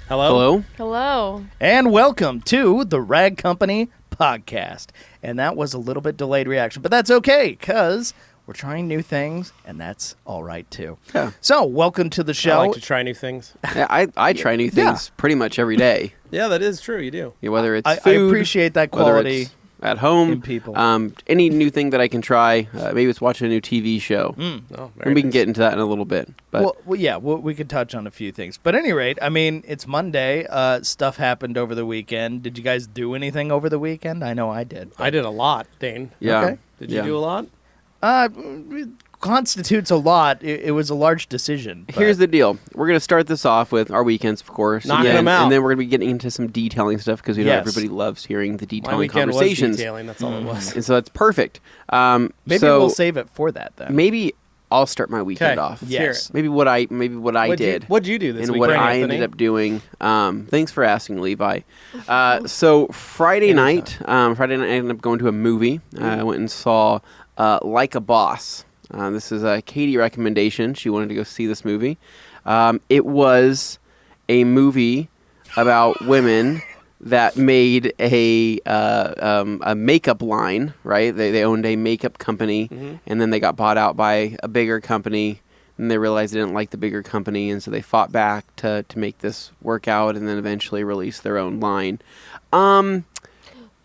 Hello? Hello? Hello. And welcome to the Rag Company podcast. And that was a little bit delayed reaction, but that's okay, because we're trying new things, and that's all right, too. Yeah. So, welcome to the show. I like to try new things. Yeah, I try new things pretty much every day. Yeah, that is true. You do. Yeah, whether it's I food, appreciate that whether quality it's at home, in people. any new thing that I can try. Maybe it's watching a new TV show. Oh, And we can get into that in a little bit. But we could touch on a few things. But at any rate, I mean, it's Monday. Stuff happened over the weekend. Did you guys do anything over the weekend? I know I did. I did a lot, Dane. yeah. Okay. Did you do a lot? Constitutes a lot. It was a large decision. but- Here's the deal. We're going to start this off with our weekends, of course. Knocking again, them out. And then we're going to be getting into some detailing stuff because we know Yes. everybody loves hearing the My detailing weekend was conversations. detailing. That's all it was. And so that's perfect. Maybe so we'll save it for that then. maybe I'll start my weekend Okay. off. Let's hear Yes. it. Maybe what I did. What'd you do this and week, what I Anthony? ended up doing. Thanks for asking, Levi. So Friday night, I ended up going to a movie. I went and saw Like a Boss. This is a Katie recommendation. She wanted to go see this movie. It was a movie about women that made a makeup line, right? They owned a makeup company, and then they got bought out by a bigger company, and they realized they didn't like the bigger company, and so they fought back to make this work out, and then eventually released their own line.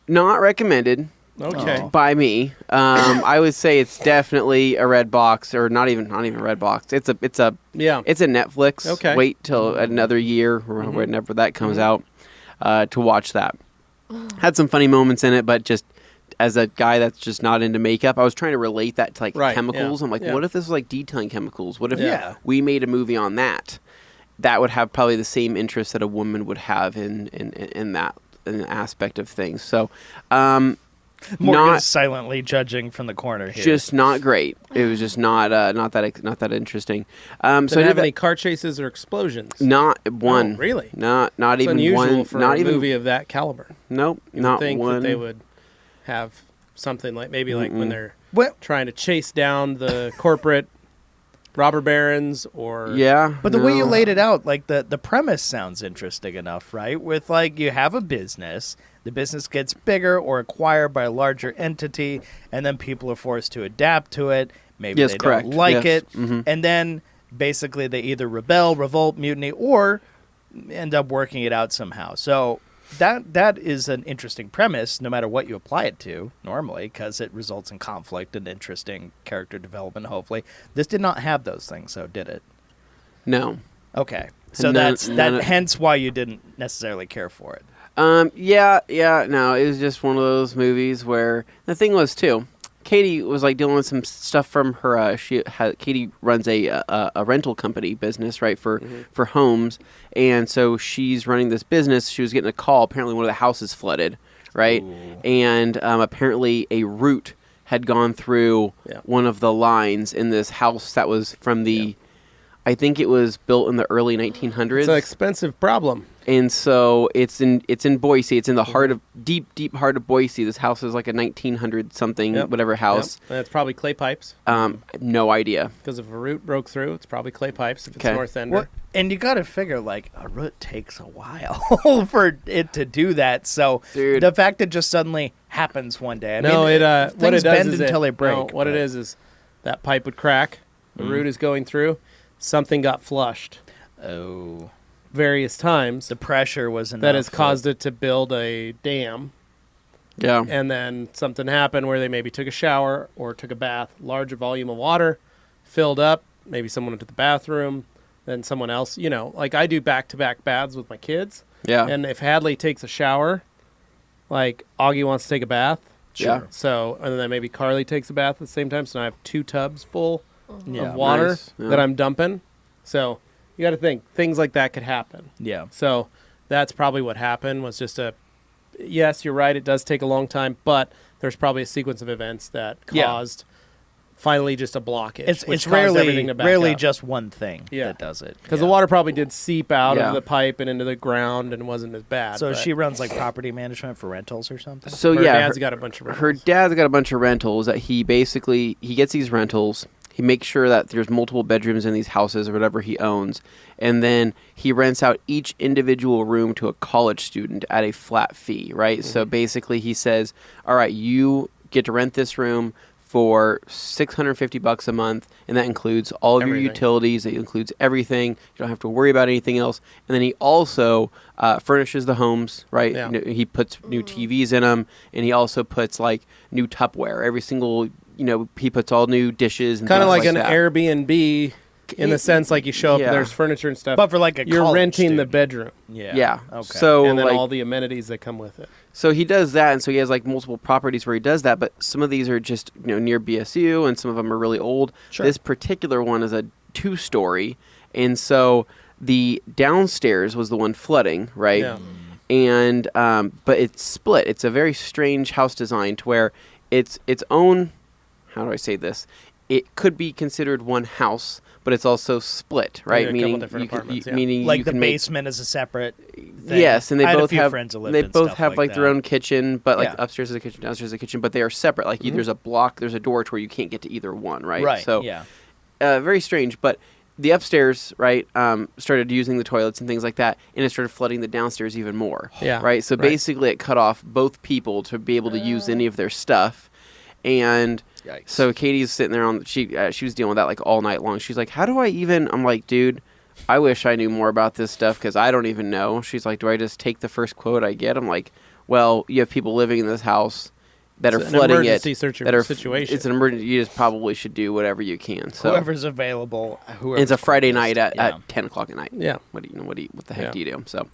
Not recommended Okay. Oh. by me. I would say it's definitely a red box, or not even a red box. It's a Yeah. Netflix. Okay. Wait till another year or whenever that comes out to watch that. Had some funny moments in it, but just as a guy that's just not into makeup, I was trying to relate that to like Right, chemicals. yeah, I'm like, yeah. what if this was like detailing chemicals? What if Yeah. we made a movie on that? That would have probably the same interest that a woman would have in that in the aspect of things. So, Morgan's silently judging from the corner here. just not great. It was just not that interesting. Did So I it did have that- any car chases or explosions? not one. Oh, really? Not It's even unusual one. for Not a even movie of that caliber. Nope. You Not would think one. that they would have something like maybe like when they're Well, trying to chase down the corporate robber barons or Yeah. but the way you no. laid it out, like the premise sounds interesting enough, right? With like you have a business, the business gets bigger or acquired by a larger entity, and then people are forced to adapt to it. Maybe Yes, they correct. don't like Yes. it, Mhm. and then basically they either rebel, revolt, mutiny, or end up working it out somehow. So that is an interesting premise, no matter what you apply it to normally, because it results in conflict and interesting character development. Hopefully, this did not have those things, so did it? No. Okay, so None- that's none of- hence why you didn't necessarily care for it. Yeah. No, it was just one of those movies where the thing was too. Katie was like dealing with some stuff from her. Katie runs a rental company business, right, for homes, and so she's running this business. She was getting a call. Apparently, one of the houses flooded, right, Ooh. and apparently a root had gone through Yeah. one of the lines in this house that was from the. I think it was built in the early 1900s. it's an expensive problem. And so it's in Boise. It's in the heart of deep heart of Boise. This house is like a 1900 something Yep. whatever house. Yep. And it's probably clay pipes No idea. because if a root broke through, it's probably clay pipes if it's Okay. North Ender. What? And you got to figure, like, a root takes a while for it to do that. So Dude. the fact that just suddenly happens one day. I No, mean, what things it does bend is until they break. No, what it but- is that pipe would crack. The root is going through. Something got flushed Oh, various times the pressure was enough. that has caused it to build a dam. Yeah. And then something happened where they maybe took a shower or took a bath, larger volume of water, filled up. Maybe someone went to the bathroom, then someone else. You know, like I do back-to-back baths with my kids. Yeah. And if Hadley takes a shower, like Augie wants to take a bath. Yeah. So, and then maybe Carly takes a bath at the same time. So now I have 2 tubs full Yeah. of water Nice. Yeah. that I'm dumping. So you got to think things like that could happen. Yeah. So that's probably what happened was just yes, you're right. It does take a long time, but there's probably a sequence of events that Yeah. caused finally just a blockage. It's which caused everything to back rarely up. just one thing Yeah. that does it. Because Yeah. the water probably did seep out Yeah. of the pipe and into the ground and wasn't as bad. So but she runs like property management for rentals or something. So her yeah, dad's got a bunch of her rentals. dad's got a bunch of rentals that he gets these rentals. He makes sure that there's multiple bedrooms in these houses or whatever he owns. And then he rents out each individual room to a college student at a flat fee, right? Mm-hmm. So basically he says, all right, you get to rent this room for $650 a month, and that includes all of your utilities. It includes everything. You don't have to worry about anything else. And then he also furnishes the homes, right? Yeah. He puts new TVs in them, and he also puts like new Tupperware. Every single, he puts all new dishes. And kind of like an that. Airbnb in the sense like you show up and there's furniture and stuff. But for like you're renting student. the bedroom. Yeah. Okay. So and then all the amenities that come with it. So he does that, and so he has like multiple properties where he does that, but some of these are just near BSU, and some of them are really old. Sure. This particular one is a 2-story, and so the downstairs was the one flooding, right? Yeah. And but it's split. It's a very strange house design to where it's its own. How do I say this? It could be considered one house, but it's also split, right? Meaning meaning like you the can basement is a separate thing. Yes, and they I had both a few have friends that lived they in both stuff have like their that. own kitchen, but like Yeah. upstairs is a kitchen, downstairs is a kitchen, but they are separate. Like there's a block, there's a door to where you can't get to either one, right? Right. So yeah. very strange, but the upstairs, right, started using the toilets and things like that, and it started flooding the downstairs even more. Yeah. Right. So basically, it cut off both people to be able to use any of their stuff, and Yikes. so Katie's sitting there on she was dealing with that like all night long. She's like, "How do I even?" I'm like, "Dude, I wish I knew more about this stuff because I don't even know." She's like, "Do I just take the first quote I get?" I'm like, "Well, you have people living in this house that are flooding emergency it. situation. It's an emergency. You just probably should do whatever you can." So Whoever's available. and it's a Friday night at 10 o'clock at night. Yeah. What the heck do you do? So,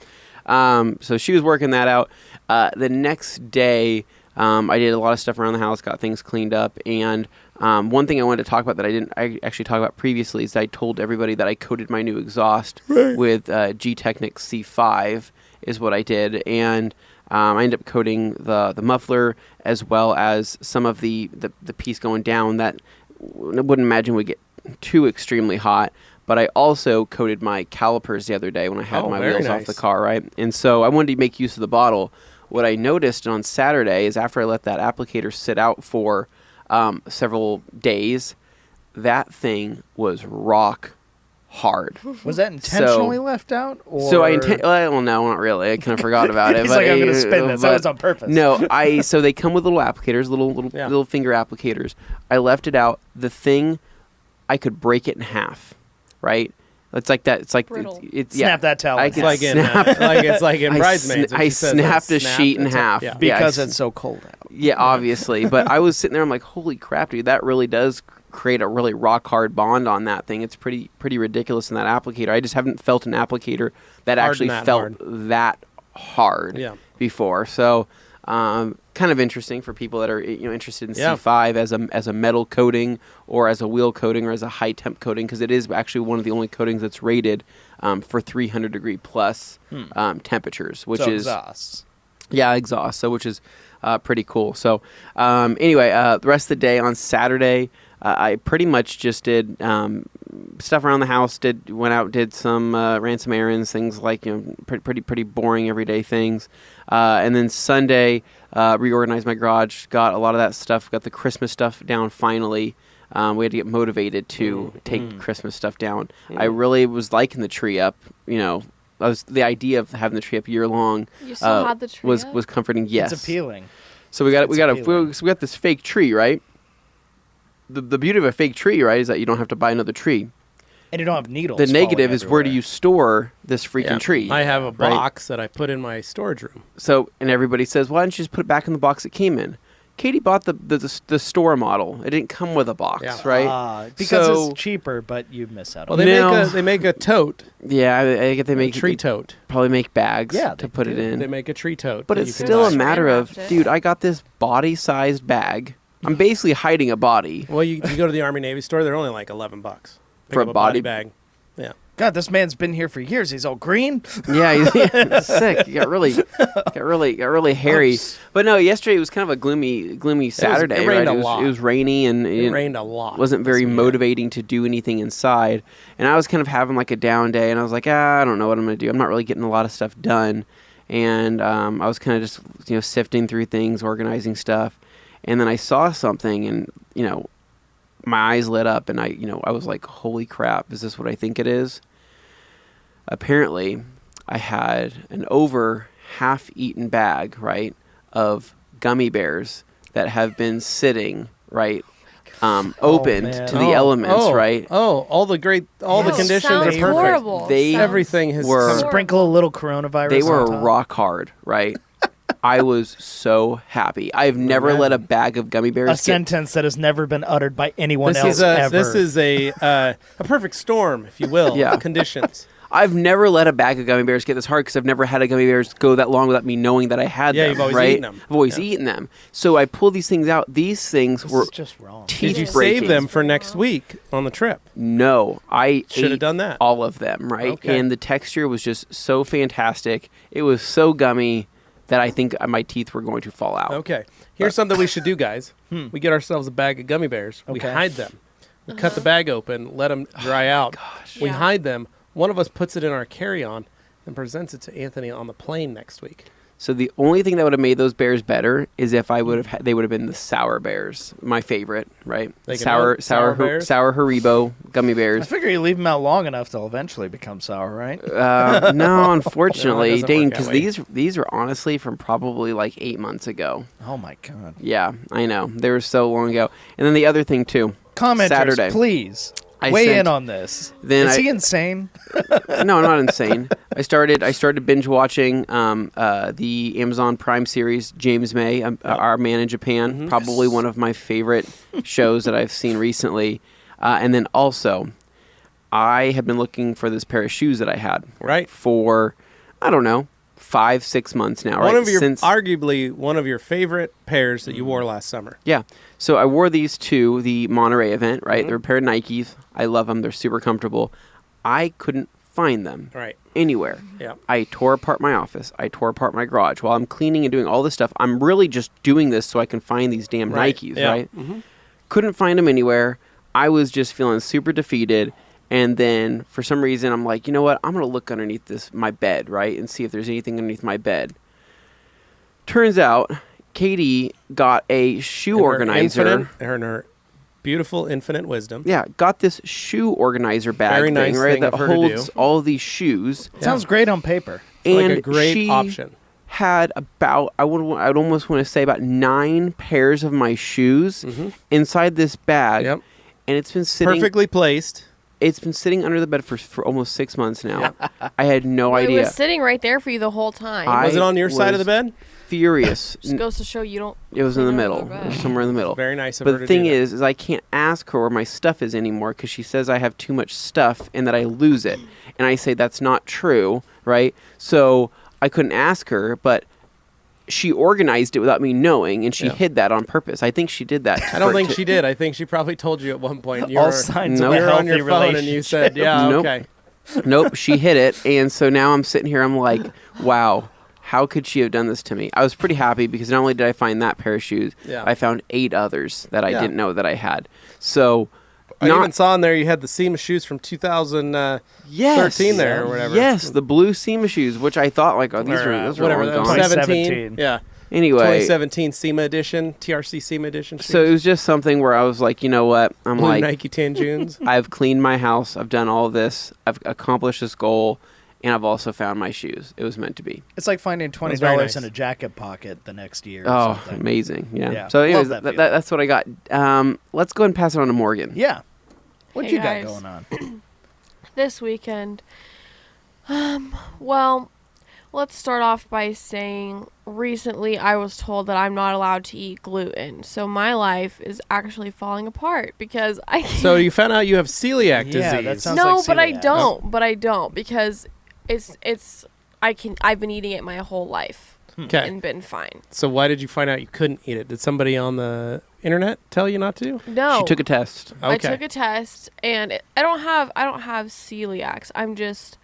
so she was working that out. The next day, I did a lot of stuff around the house, got things cleaned up, and one thing I wanted to talk about that I actually talked about previously is I told everybody that I coated my new exhaust with G-Technic C5 is what I did, and I ended up coating the muffler as well as some of the piece going down that I wouldn't imagine would get too extremely hot. But I also coated my calipers the other day when I had my wheels off the car, right? And so I wanted to make use of the bottle. What I noticed on Saturday is after I let that applicator sit out for several days, that thing was rock hard. Was that intentionally left out? Or? So well, no, not really. I kind of forgot about it. He's but like, I'm going to spin this. That was on purpose. No, so they come with little applicators, little finger applicators. I left it out. The thing, I could break it in half, right? It's like that. It's like it's snap that towel. I could like it's like in Bridesmaids. I snapped a sheet in half because it's so cold out. Yeah, obviously. But I was sitting there. I'm like, holy crap, dude! That really does create a really rock hard bond on that thing. It's pretty ridiculous in that applicator. I just haven't felt an applicator that actually felt that hard before. So kind of interesting for people that are interested in C5 as a metal coating or as a wheel coating or as a high temp coating, because it is actually one of the only coatings that's rated for 300 degree plus temperatures, which is exhaust. Yeah, exhaust. So which is pretty cool. So anyway, the rest of the day on Saturday, I pretty much just did stuff around the house. Went out, did some ran some errands, things like pretty boring everyday things. And then Sunday, reorganized my garage, got a lot of that stuff, got the Christmas stuff down finally. We had to get motivated to take Christmas stuff down. I really was liking the tree up. The idea of having the tree up year long. You still had the tree was comforting. Yes, It's appealing. So we got this fake tree, right? The beauty of a fake tree, right, is that you don't have to buy another tree. And you don't have needles. The negative is everywhere. where do you store this freaking tree? I have a box that I put in my storage room. So, and everybody says, why don't you just put it back in the box it came in? Katie bought the store model. It didn't come with a box, right? Because it's cheaper, but you miss out on they make a tote. Yeah, I get they make a tree tote. Probably make bags to put do. it in. They make a tree tote. But it's still a matter of, dude, I got this body-sized bag. I'm basically hiding a body. Well, you go to the Army Navy store, they're only like $11 for a body bag. Yeah. God, this man's been here for years. He's all green. Yeah, he's sick. He got really hairy. But no, yesterday it was kind of a gloomy Saturday. It rained a lot. It was rainy and it rained a lot. Wasn't very motivating to do anything inside. And I was kind of having like a down day, and I was like, I don't know what I'm gonna do. I'm not really getting a lot of stuff done. And I was kind of just sifting through things, organizing stuff, and then I saw something, and my eyes lit up, and I was like, holy crap, is this what I think it is? Apparently, I had an over half-eaten bag, right, of gummy bears that have been sitting, right, opened man. to the elements, right? Oh, all the conditions are sounds perfect. horrible. They- Everything has were- Sprinkle a little coronavirus. They were on top. rock hard, right? I was so happy. I've never let a bag of gummy A bears get... sentence that has never been uttered by anyone else ever. This is a perfect storm, if you will, Yeah. of conditions. I've never let a bag of gummy bears get this hard because I've never had a gummy bears go that long without me knowing that I had Yeah, them. you've always right? eaten them. I've always Yeah. eaten them. So I pull these things out. These things This were is just wrong. teeth Did you breaking. save them for next week on the trip? No, I Should have ate done that. all of them, right? Okay. And the texture was just so fantastic. It was so gummy that I think my teeth were going to fall out. Okay. Here's something we should do, guys. We get ourselves a bag of gummy bears. We Okay. hide them. We cut the bag open, let them dry out. We Yeah. hide them. One of us puts it in our carry-on and presents it to Anthony on the plane next week. So the only thing that would have made those bears better is if I would have they would have been the sour bears, my favorite, right? They can Sour what? Sour bears? sour Haribo gummy I bears. figure you leave them out long enough, they'll eventually become sour, right? No, unfortunately, No, it doesn't Dane, work because that way. these are honestly from probably like 8 months ago. Oh my god. Yeah, I know they were so long ago. And then the other thing too, Commenters, Saturday. please I weigh sent- in on this. Then Is I- he insane? No, I'm not insane. I started binge watching the Amazon Prime series James May, Our Man in Japan. Probably one of my favorite shows that I've seen recently. And then also, I have been looking for this pair of shoes that I had Right. for, I don't know, 5-6 months now. One right? of your, Since arguably, one of your favorite pairs that you wore last summer. Yeah. So I wore these to the Monterey event, right? They're a pair of Nikes. I love them. They're super comfortable. I couldn't find them Right. anywhere. Yeah. I tore apart my office. I tore apart my garage. While I'm cleaning and doing all this stuff, I'm really just doing this so I can find these damn Right. Nikes, Yeah. right? Couldn't find them anywhere. I was just feeling super defeated. And then for some reason, I'm like, you know what? I'm going to look underneath my bed, right? And see if there's anything underneath my bed. Turns out, Katie got a shoe In her organizer. in her beautiful infinite wisdom. Yeah, got this shoe organizer bag Very thing, nice right? thing That of her to holds do. all these shoes. It sounds great on paper. Like And a great she option. had about, I'd almost want to say about 9 pairs of my shoes inside this bag. Yep. And it's been sitting Perfectly placed. It's been sitting under the bed for almost 6 months now. I had no It idea. was sitting right there for you the whole time. Was it on your side of was the bed? Furious. Just goes to show you don't. It was in the clean middle. under the It was bed. somewhere in the middle. Very nice of But her the to thing do that. is I can't ask her where my stuff is anymore because she says I have too much stuff and that I lose it. And I say that's not true, right? So I couldn't ask her, but she organized it without me knowing, and she Yeah. hid that on purpose. I think she did that. I don't think she did. I think she probably told you at one point. You All were, signs of of a a you were on healthy your phone and you said, yeah, Nope. okay. Nope, she hid it, and so now I'm sitting here. I'm like, wow, how could she have done this to me? I was pretty happy because not only did I find that pair of shoes, Yeah. I found 8 others that I Yeah. didn't know that I had. So, I even saw in there you had the Seam shoes from 2013 yes, there or whatever. Yes, the blue Seam shoes, which I thought like, oh, these Or, are those whatever. are That all was gone. 17. Yeah. Anyway, 2017 SEMA edition, TRC SEMA edition. so it was just something where I was like, you know what? I'm Blue like, Nike Tanjunes. I've cleaned my house. I've done all this. I've accomplished this goal, and I've also found my shoes. It was meant to be. It's like finding $20 very nice. in a jacket pocket the next year. Or Oh, something. amazing! Yeah. Yeah, So, love anyways, that feeling. that's what I got. Let's go ahead and pass it on to Morgan. Yeah. What Hey, you got guys. going on? This weekend. Well, let's start off by saying recently I was told that I'm not allowed to eat gluten. So my life is actually falling apart because I can't. So you found out you have celiac Yeah, disease. that sounds no, like but I celiac. don't. But I don't because I've been eating it my whole life Okay. and been fine. So why did you find out you couldn't eat it? Did somebody on the internet tell you not to? No. She took a test. I Okay. took a test and I don't have celiacs. I'm just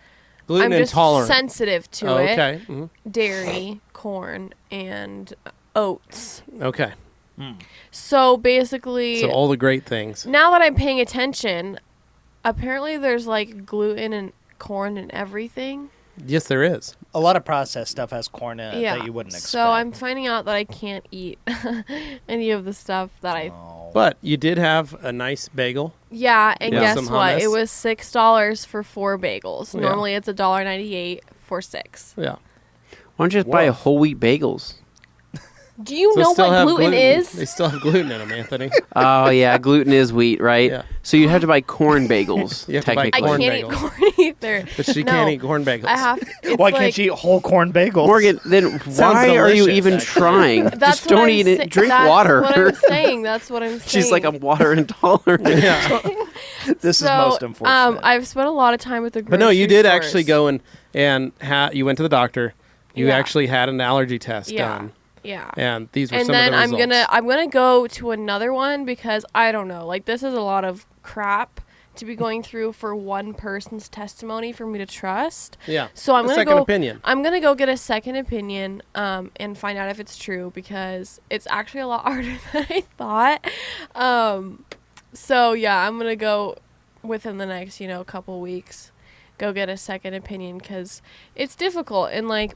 Gluten I'm just intolerant. sensitive to Oh, it. okay. Mhm. Dairy, corn, and oats. Okay. So basically, So all the great things. now that I'm paying attention, apparently there's like gluten and corn and everything. Yes, there is. A lot of processed stuff has corn in it that you wouldn't expect. So I'm finding out that I can't eat any of the stuff that I. Oh. But you did have a nice bagel. Yeah, and Yeah. guess Some what? hummus. It was $6 for 4 bagels. Yeah. Normally it's $1.98 for 6. Yeah. Why don't you just buy Whoa. whole wheat bagels? Do you So know still what have gluten They is? still have gluten in them, Anthony. Oh yeah, gluten is wheat, right? Yeah. So you'd have to buy corn bagels. You have to buy I technically. corn can't eat bagels. corn either. But she No, can't eat corn bagels. I have. It's Why like, can't you eat whole corn bagels? Morgan, then why are you delicious, even actually. trying? That's Just what don't I'm eat it. sa- Drink that's water. What I'm saying. That's what I'm saying. She's like, I'm water intolerant. Yeah. This is most unfortunate. I've spent a lot of time with the. But no, you grocery did actually stores. go and you went to the doctor. You Yeah. actually had an allergy test Yeah. done. Yeah. And these were And some then of the results. I'm gonna go to another one because I don't know. Like, this is a lot of crap to be going through for one person's testimony for me to trust. Yeah. So I'm A gonna second go. opinion. I'm gonna go get a second opinion, and find out if it's true because it's actually a lot harder than I thought. So yeah, I'm gonna go within the next couple weeks, go get a second opinion because it's difficult and like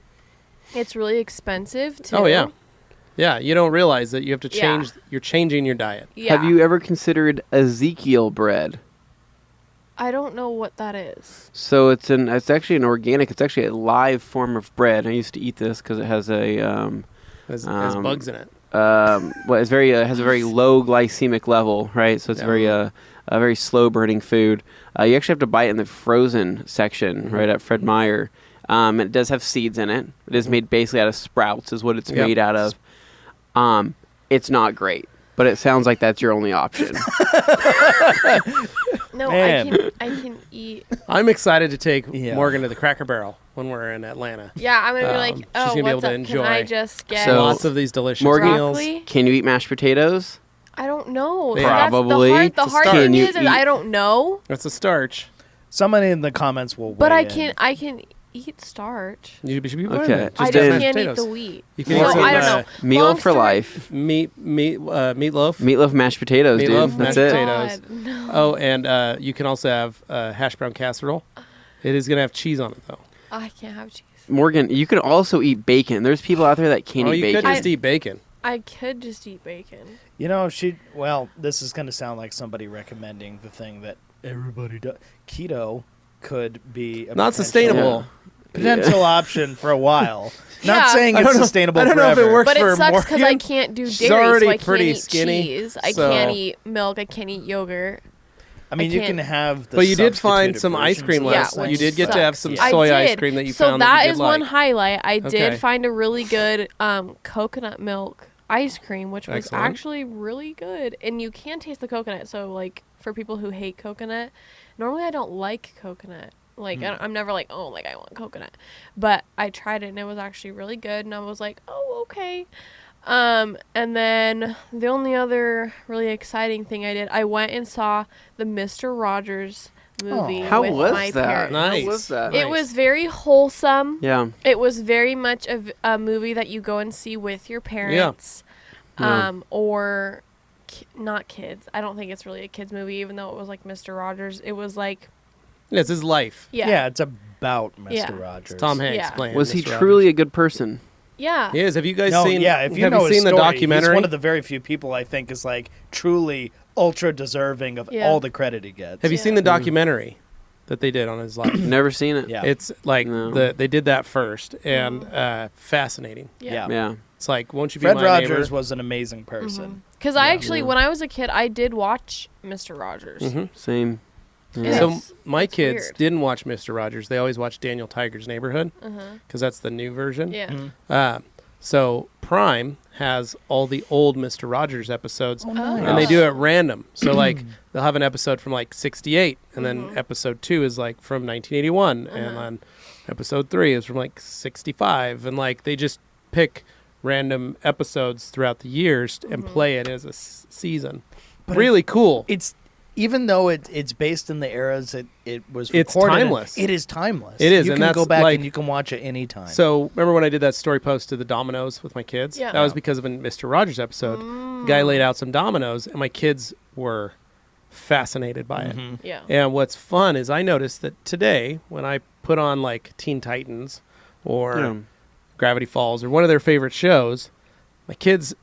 it's really expensive too. Oh yeah. Yeah, you don't realize that you have to Yeah. change. You're changing your diet. Yeah. Have you ever considered Ezekiel bread? I don't know what that is. So it's actually an organic. It's actually a live form of bread. I used to eat this because it has a Has Um, bugs in it. well, it's very has a very low glycemic level, right? So it's Yeah. a very slow burning food. You actually have to buy it in the frozen section, right at Fred Meyer. It does have seeds in it. It is made basically out of sprouts, is what it's Yep. made out of. It's not great, but it sounds like that's your only option. No, Man. I can eat. I'm excited to take Yeah. Morgan to the Cracker Barrel when we're in Atlanta. Yeah, I'm gonna be like, She's oh, gonna be able what's to up? Can I enjoy just get So- Lots of these delicious Morgan- meals. broccoli? Can you eat mashed potatoes? I don't know. Yeah. See, that's Probably. The hard Can thing you is eat- I don't know. That's a starch. Somebody in the comments will. But weigh I can eat starch. You should be Okay. okay. Just I then- just mashed can't eat potatoes. the wheat. You can So eat some, I don't know. Meal Long for story- life. Meatloaf. Meatloaf mashed potatoes, Meatloaf, dude. mashed That's it. potatoes. God, no. Oh, and you can also have hash brown casserole. It is gonna have cheese on it though. I can't have cheese. Morgan, you can also eat bacon. There's people out there that can't Oh, eat you bacon. could just eat bacon. I could just eat bacon. Well, this is going to sound like somebody recommending the thing that everybody does. Keto could be a Not potential- sustainable. potential option for a while. Yeah. Not saying I it's don't know- sustainable I don't know if it forever. works But for it sucks because I Morgan. can't do She's dairy, already so I can't pretty eat skinny, cheese. I so- can't eat milk. I can't eat yogurt. I mean, I you can't- can have the But you did find substituted some ice versions cream of Yeah, last those night. which You did get to have some sucks. soy I ice did. cream that you So found that that you is did one like. highlight. I Okay. did find a really good coconut milk ice cream, which was Excellent. actually really good. And you can taste the coconut. So, like, for people who hate coconut, normally I don't like coconut. Like, I'm never like, oh, like, I want coconut. But I tried it, and it was actually really good. And I was like, oh, okay. And then the only other really exciting thing I did, I went and saw the Mr. Rogers movie How with was my that? parents. Nice. How was that? It was very wholesome. Yeah. It was very much a movie that you go and see with your parents, Yeah. or not kids. I don't think it's really a kids movie, even though it was like Mr. Rogers. It was like, Yeah, it's his life. Yeah, it's about Mr. Yeah. Rogers. It's Tom Hanks Yeah. playing. Was he Mr. truly Rogers. a good person? yeah. He is. Have you guys No, seen? yeah, if you have know you his seen the story, documentary? he's one of the very few people I think is like truly ultra deserving of Yeah. all the credit he gets. Have you Yeah. seen the documentary that they did on his life? Never seen it. Yeah. It's like No. they did that first, and fascinating. Yeah. Yeah. It's like, won't you be Fred my Rogers neighbor? was an amazing person. Because I actually, Yeah. when I was a kid, I did watch Mr. Rogers. Mhm. Same. And Yeah. So it's- my it's kids weird. didn't watch Mr. Rogers. They always watched Daniel Tiger's Neighborhood Uh-huh. because that's the new version. Yeah. Mhm. So Prime has all the old Mr. Rogers episodes, Oh. and they do it random. So like they'll have an episode from like 68, and then Mhm. episode 2 is like from 1981, and Uh-huh. then episode 3 is from like 65, and like they just pick random episodes throughout the years and Mhm. play it as a season. But Really cool. It's even though it's based in the eras it was It's recorded in, timeless. it is timeless. It is, You and can that's go back like- and you can watch it anytime. So remember when I did that story post to the dominoes with my kids? Yeah. That was because of a Mr. Rogers episode. Mm. The guy laid out some dominoes, and my kids were fascinated by it. Mhm. Yeah. And what's fun is I noticed that today, when I put on like Teen Titans or Gravity Falls or one of their favorite shows, my kids,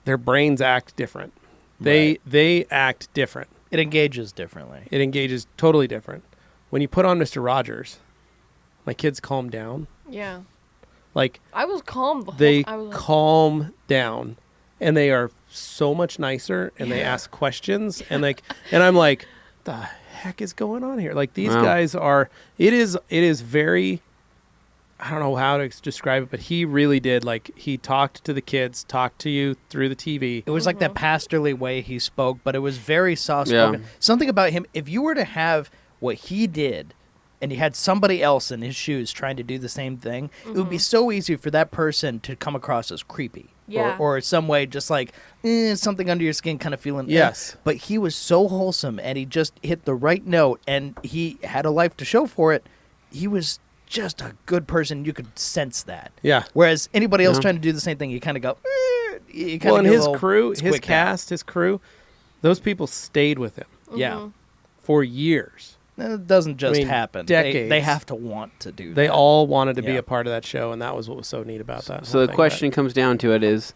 their brains act different. They act different. It engages differently. It engages totally different. When you put on Mr. Rogers, my kids calm down. Yeah. Like I was calm the whole they I was like, calm down, and they are so much nicer, and they ask questions, and like, and I'm like, the heck is going on here? Like these guys are. It is very. I don't know how to describe it, but he really did. Like he talked to the kids, talked to you through the TV. It was like that pastorly way he spoke, but it was very soft-spoken. Yeah. Something about him, if you were to have what he did, and you had somebody else in his shoes trying to do the same thing, it would be so easy for that person to come across as creepy. Yeah. Or some way just like, something under your skin kind of feeling. Yes. But he was so wholesome, and he just hit the right note, and he had a life to show for it. He was just a good person. You could sense that. Yeah. Whereas anybody else trying to do the same thing, you kind of go, you kind Well, of and his crew, his cast, his crew, those people stayed with him Yeah. for years. It doesn't just happen. They decades. have to want to do that. They all wanted to be Yeah. a part of that show, and that was what was so neat about that. So whole the thing. question comes down to it is,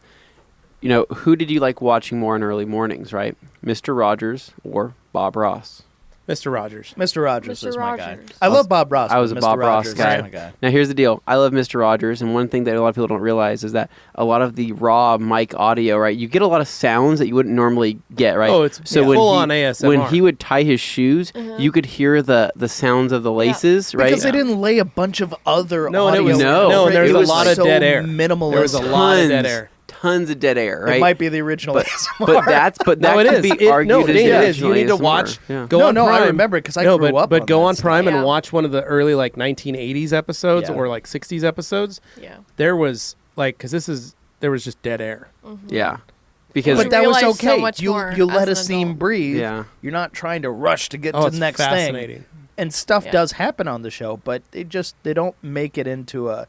who did you like watching more in early mornings, right? Mr. Rogers or Bob Ross? Mr. Rogers. Mr. Rogers Mr. is my guy. Rogers. I love Bob Ross. I was but a Mr. Bob Ross Rogers guy. is my guy. Now here's the deal. I love Mr. Rogers, and one thing that a lot of people don't realize is that a lot of the raw mic audio, right? You get a lot of sounds that you wouldn't normally get, right? Oh, it's full-on ASMR. When he would tie his shoes, you could hear the sounds of the laces, right? Because they didn't lay a bunch of other No, and it audio. was No, and there was it a was lot of so dead air. Minimalist. There was a lot of dead air. Tons of dead air, right? It might be the original ASMR. But that No, it could is. be argued Dane, as the it is. You original need to ASMR. watch. Yeah. Go on No, I Prime. remember it 'cause I No, grew up But on go that on stuff. Prime and Yeah. watch one of the early like 1980s episodes Yeah. or like 60s episodes. Yeah. There was like there was just dead air. Yeah. Because But You that was realize so okay. much you more let a as an scene adult. breathe. Yeah. You're not trying to rush to get Oh, to it's the next fascinating. thing. And stuff Yeah. does happen on the show, but they don't make it into a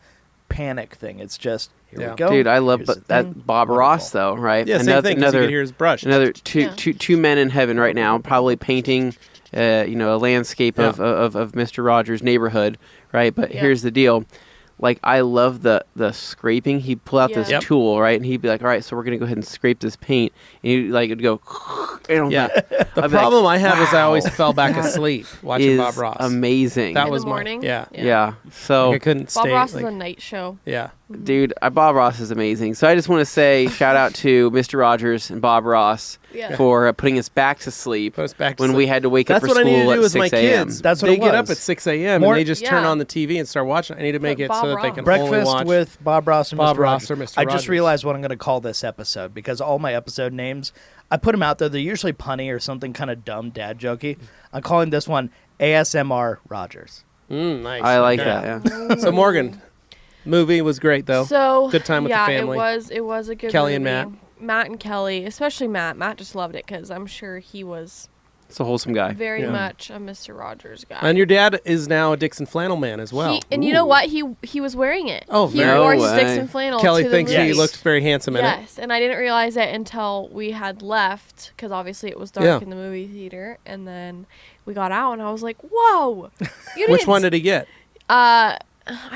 panic thing. It's just here Yeah. we go. dude, I love Here's the that thing. Bob Wonderful. Ross though, right? Yeah, same thing. 'Cause you could hear his brush. Another Yeah. two men in heaven right now, probably painting, a landscape Yeah. of Mr. Rogers' neighborhood, right? But Yeah. here's the deal. Like, I love the scraping. He'd pull out this Yeah. Yep. tool, right? And he'd be like, all right, so we're going to go ahead and scrape this paint. And he'd, like, it'd go, Yeah. The I'd be problem like, I have is I always wow. fell back asleep watching is Bob Ross. amazing. That In was the morning? Yeah. yeah. So, Like, I couldn't Bob stay. Ross like, is a night show. yeah. dude, Bob Ross is amazing. So I just want to say shout out to Mr. Rogers and Bob Ross Yeah. for putting us back to sleep Put us back to when sleep. we had to wake up That's for what I need school to do at with my 6 a.m. kids. That's what they it get up was. at 6 a.m. More- and they just turn Yeah. on the TV and start watching. I need to make But it Bob so that they Ross. can only Breakfast watch. with Bob Ross and Bob Mr. Ross Rogers. or Mr. I just Rogers. realized what I'm going to call this episode because all my episode names, I put them out there. They're usually punny or something kind of dumb dad jokey. I'm calling this one ASMR Rogers. Nice. I like Okay. that. Yeah. So Morgan, movie was great though. So Good time with the yeah, family. it was a good Kelly and movie. Matt. Matt and Kelly, especially Matt. Matt just loved it because I'm sure he was It's a wholesome guy. very Yeah. much a Mr. Rogers guy. And your dad is now a Dixon flannel man as well. And you know Ooh. what? He was wearing it. Oh, he very- wore No his way. Dixon flannel. Kelly to the thinks movie. he looked very handsome in it. Yes, and I didn't realize it until we had left because obviously it was dark Yeah. in the movie theater, and then we got out, and I was like, "Whoa!" You Which didn't one did he get? I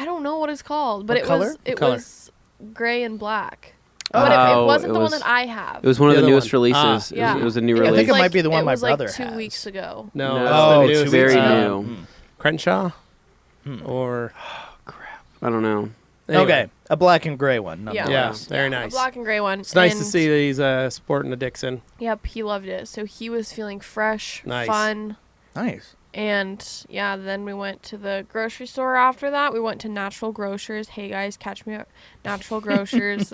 don't know what it's called, but What color? it Color. was gray and black. Oh, But it it wasn't the was- one that I have. It was one of The the other newest one. releases. Yeah. It was a new It release. was think it might be the one it my was brother like 2 has. weeks ago. No, No, Oh, it's 2 very weeks new. ago. Crenshaw Hmm. or I don't know. anyway. Okay, a black and gray one. Yeah. Yeah, nonetheless. very A nice. black and gray one. It's nice to And, see that he's sporting a Dixon. Yep, he loved it. So he was feeling fresh, Nice. fun. Nice. And yeah, then we went to the grocery store after that. We went to Natural Grocers. Hey guys, catch me at Natural Grocers.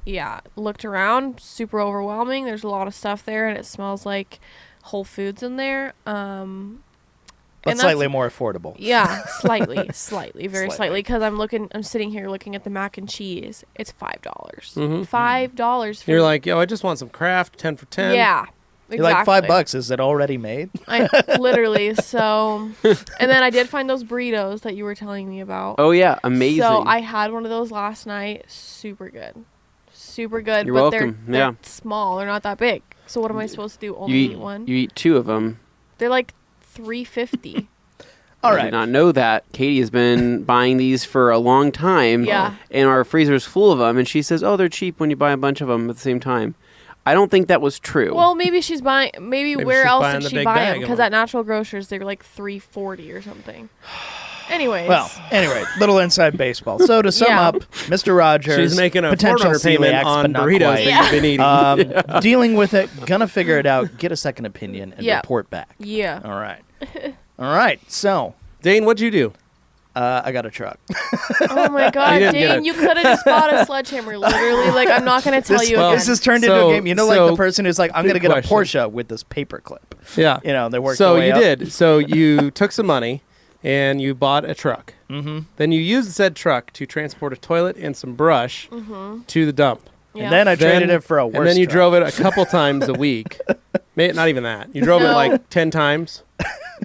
Yeah, looked around, super overwhelming. There's a lot of stuff there, and it smells like Whole Foods in there. But And that's- slightly more affordable. Yeah, slightly, very Slightly. slightly. Because I'm sitting here looking at the mac and cheese. It's $5. Mhm. $5 for You're like, yo, I just want some Kraft, 10 for 10. yeah. You're like exactly. $5. Is it already made? Literally. So, and then I did find those burritos that you were telling me about. Oh yeah, amazing. So I had one of those last night. Super good. Super good. You're but welcome. They're Yeah. small. They're not that big. So what am I supposed to do? Only you eat one? You eat two of them. They're like $3.50. All I right. did not know that. Katie has been buying these for a long time. Yeah. And our freezer's full of them. And she says, oh, they're cheap when you buy a bunch of them at the same time. I don't think that was true. Well, maybe she's buying. Maybe where she's else buying did the she big buy bag them? of Because them. at Natural Grocers they were like $3.40 or something. Anyways. Well, anyway, little inside baseball. So to sum Yeah. up, Mr. Rogers, She's making a potential $4 payment celiacs, on but not burritos quite. that you've been eating. Dealing with it, gonna figure it out, get a second opinion, and Yeah. report back. Yeah. All right. All right. So Dane, what'd you do? I got a truck. Oh my God, didn't get Dane, it. you could have just bought a sledgehammer. Literally, like I'm not gonna tell This, you well, again. this has turned into So- a game. You know, like so, the person who's like, I'm gonna big get question. a Porsche with this paperclip. Yeah. You know, they work. So their way you up. did. So you took some money and you bought a truck. Mm-hmm. Then you used said truck to transport a toilet and some brush to the dump. Yeah. And then I traded it for a worse And then you truck. drove it a couple times a week. Not even that. You drove it No. like 10 times.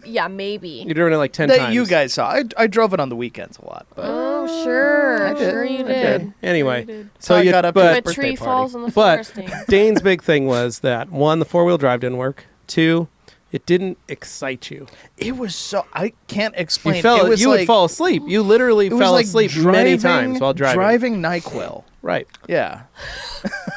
Yeah, maybe. You drove it like 10 that times. you guys saw. I drove it on the weekends a lot. But Oh, sure. I did. Sure you I did. did. Anyway, Sure you did. so I you got up to but his If a birthday tree party. falls in the But forest, Dane. Dane's big thing was that one, the 4-wheel drive didn't work. 2, it didn't excite you. it was so I can't explain. You it was you like, would fall asleep. You literally it was fell like asleep many times while driving. Driving NyQuil. Right. Yeah.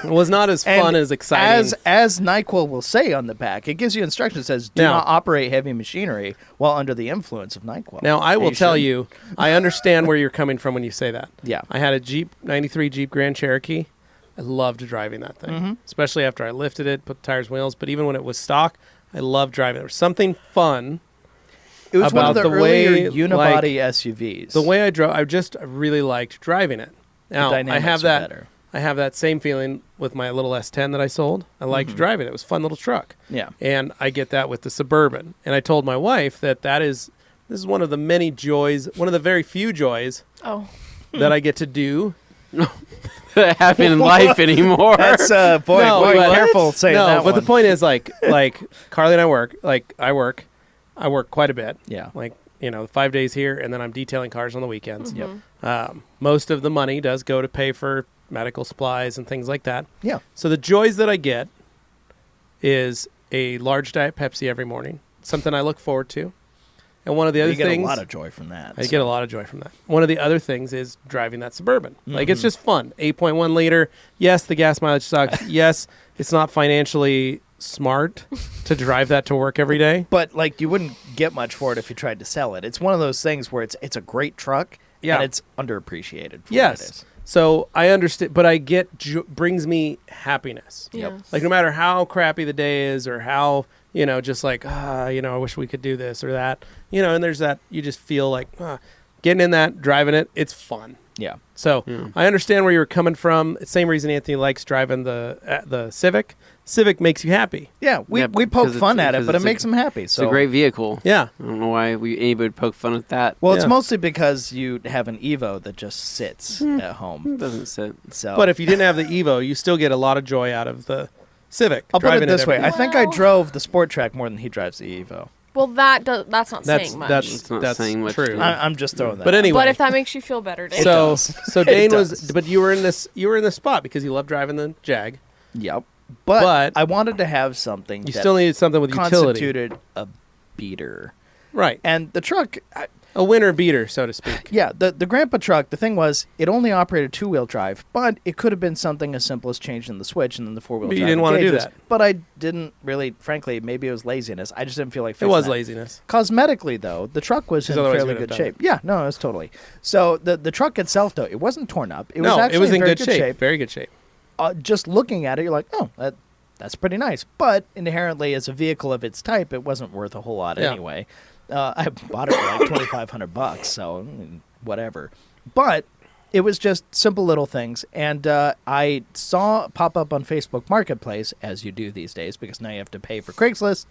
It was not as fun And as exciting. As NyQuil will say on the back, it gives you instructions. It says, do Now- not operate heavy machinery while under the influence of NyQuil. Now, I will tell should. you, I understand where you're coming from when you say that. Yeah. I had a Jeep, 93 Jeep Grand Cherokee. I loved driving that thing, Mm-hmm. especially after I lifted it, put the tires and wheels. But even when it was stock, I loved driving. There was something fun. It was one of about the, the earlier way, unibody SUVs. The way I drove, I really liked driving it. Now, I dynamics have are that. better. I have that same feeling with my little S10 that I sold. I liked driving it. It was a fun little truck. Yeah. And I get that with the Suburban. And I told my wife that this is one of the many joys, one of the very few joys Oh. that I get to do. that happen in life anymore. That's boy, No, boy, but- careful saying no, that but one. the point is like Carly and I work, I work quite a bit. Yeah. Like, 5 days here, and then I'm detailing cars on the weekends. Yep. Most of the money does go to pay for medical supplies and things like that. Yeah. So the joys that I get is a large Diet Pepsi every morning, something I look forward to. And one of the other You get things a lot of joy from that. I so. get a lot of joy from that. One of the other things is driving that Suburban. Like, Mm-hmm. it's just fun. 8.1 liter. Yes, the gas mileage sucks. Yes, it's not financially smart to drive that to work every day. But like you wouldn't get much for it if you tried to sell it. It's one of those things where it's a great truck Yeah. and it's underappreciated for what it Yes. is. So I understand, but I get brings me happiness. Yeah. Like, no matter how crappy the day is or how, just like, I wish we could do this or that, and there's that, you just feel like getting in that, driving it, it's fun. Yeah. So I understand where you're coming from. Same reason Anthony likes driving the Civic. Civic makes you happy. Yeah, we Yeah, poke because fun it's- at it, because but it it's makes them happy. It's So a great vehicle. Yeah. I don't know why anybody would poke fun at that. Well, it's Yeah. mostly because you have an Evo that just sits at home. It doesn't sit. So, But if you didn't have the Evo, you still get a lot of joy out of the Civic. I'll put it driving this way, every I day. think I Well- drove the Sport Track more than he drives the Evo. Well, that's not saying much. It's not saying much, true. dude. I'm just throwing that. But out. anyway, But if that makes you feel better, Dane. so does. so It Dane does. was, but you were in this spot because you love driving the Jag. Yep. But But- I wanted to have something You that still needed something with utility, constituted a beater. right? And the truck, A winter beater, so to speak. yeah, the grandpa truck, the thing was, it only operated two-wheel drive, but it could have been something as simple as changing the switch and then the four-wheel But drive. you didn't wanna do engages. that. But I didn't really, frankly, maybe it was laziness. I just didn't feel like It fixing was that. laziness. Cosmetically, though, the truck was 'Cause in otherwise you fairly would have good done shape. Yeah, no, it was totally. So the truck itself, though, it wasn't torn up. It was No, actually it was in very good shape. Very good shape. Just looking at it, you're like, oh, that's pretty nice. But inherently, as a vehicle of its type, it wasn't worth a whole lot Yeah. anyway. I bought it for like $2,500, so whatever. But it was just simple little things. And I saw it pop up on Facebook Marketplace, as you do these days, because now you have to pay for Craigslist.